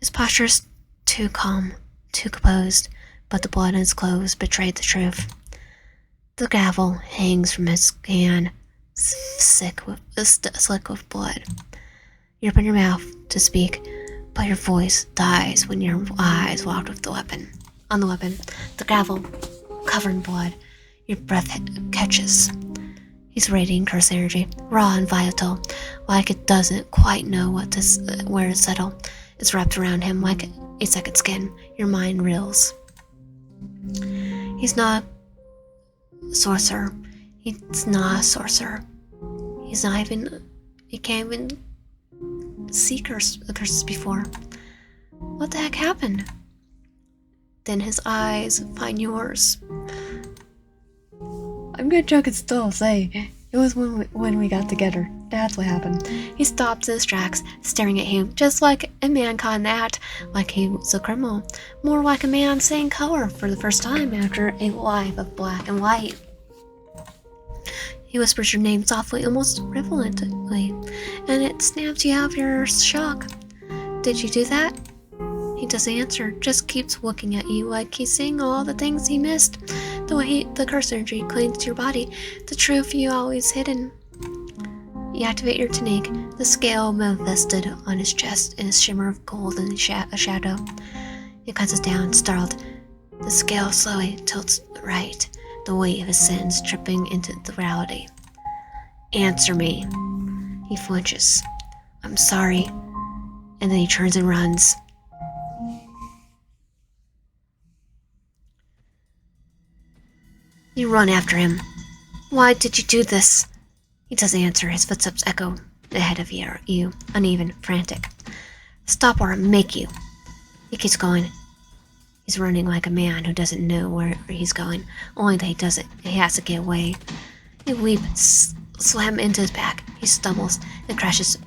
His posture is too calm, too composed, but the blood in his clothes betrayed the truth. The gavel hangs from his hand, slick with blood. You open your mouth to speak, but your voice dies when your eyes locked with the weapon. On the weapon, the gavel, covered in blood. Your breath catches. He's radiating curse energy, raw and vital, like it doesn't quite know where to settle. It's wrapped around him like a second skin. Your mind reels. He's not a sorcerer. He's not a sorcerer. He can't even see curses before. What the heck happened? Then his eyes find yours. I'm gonna joke and still say, it was when we got together. That's what happened. He stops in his tracks, staring at him, just like a man caught in the act, like he was a criminal. More like a man seeing color for the first time after a life of black and white. He whispers your name softly, almost relevantly, and it snaps you out of your shock. Did you do that? He doesn't answer, just keeps looking at you like he's seeing all the things he missed. The way the curse energy clings to your body, the truth you always hidden. You activate your technique, the scale manifested on his chest in a shimmer of gold and a shadow. He glances down, startled. The scale slowly tilts right, the weight of his sins tripping into the reality. Answer me. He flinches. I'm sorry. And then he turns and runs. You run after him. Why did you do this? He doesn't answer. His footsteps echo ahead of you, uneven, frantic. Stop or I'll make you. He keeps going. He's running like a man who doesn't know where he's going, only that he has to get away. A leap slam into his back. He stumbles and crashes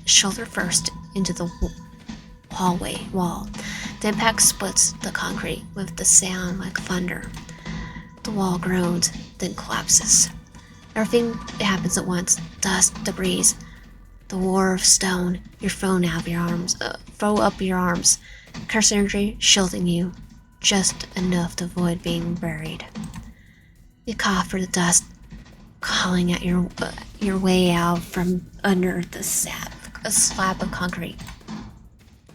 shoulder first into the hallway wall. The impact splits the concrete with the sound like thunder. The wall groans, then collapses. Everything happens at once. Dust, debris, the war of stone. You're thrown out of your arms. Throw up your arms. Curse energy shielding you, just enough to avoid being buried. You cough for the dust, calling at your way out from under the slab of concrete.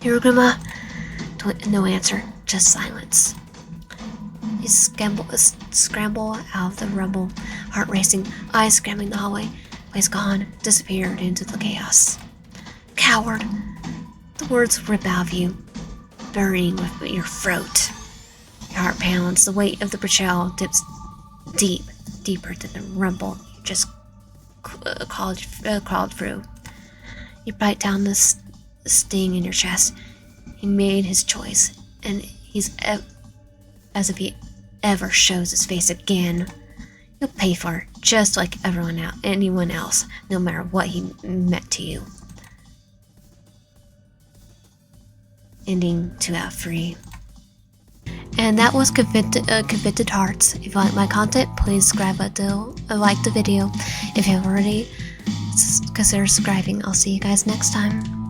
Higuruma? No answer, just silence. You scramble out of the rubble, heart racing, eyes scrambling the hallway. He's gone, disappeared into the chaos. Coward! The words rip out of you, burning with your throat. Your heart pounds. The weight of the betrayal dips deeper than the rumble you just crawled through. You bite down the sting in your chest. He made his choice, and he's as if he ever shows his face again. You'll pay for it, just like anyone else, no matter what he meant to you. Ending to out free. And that was Convicted Hearts. If you like my content, please like the video. If you have already, consider subscribing. I'll see you guys next time.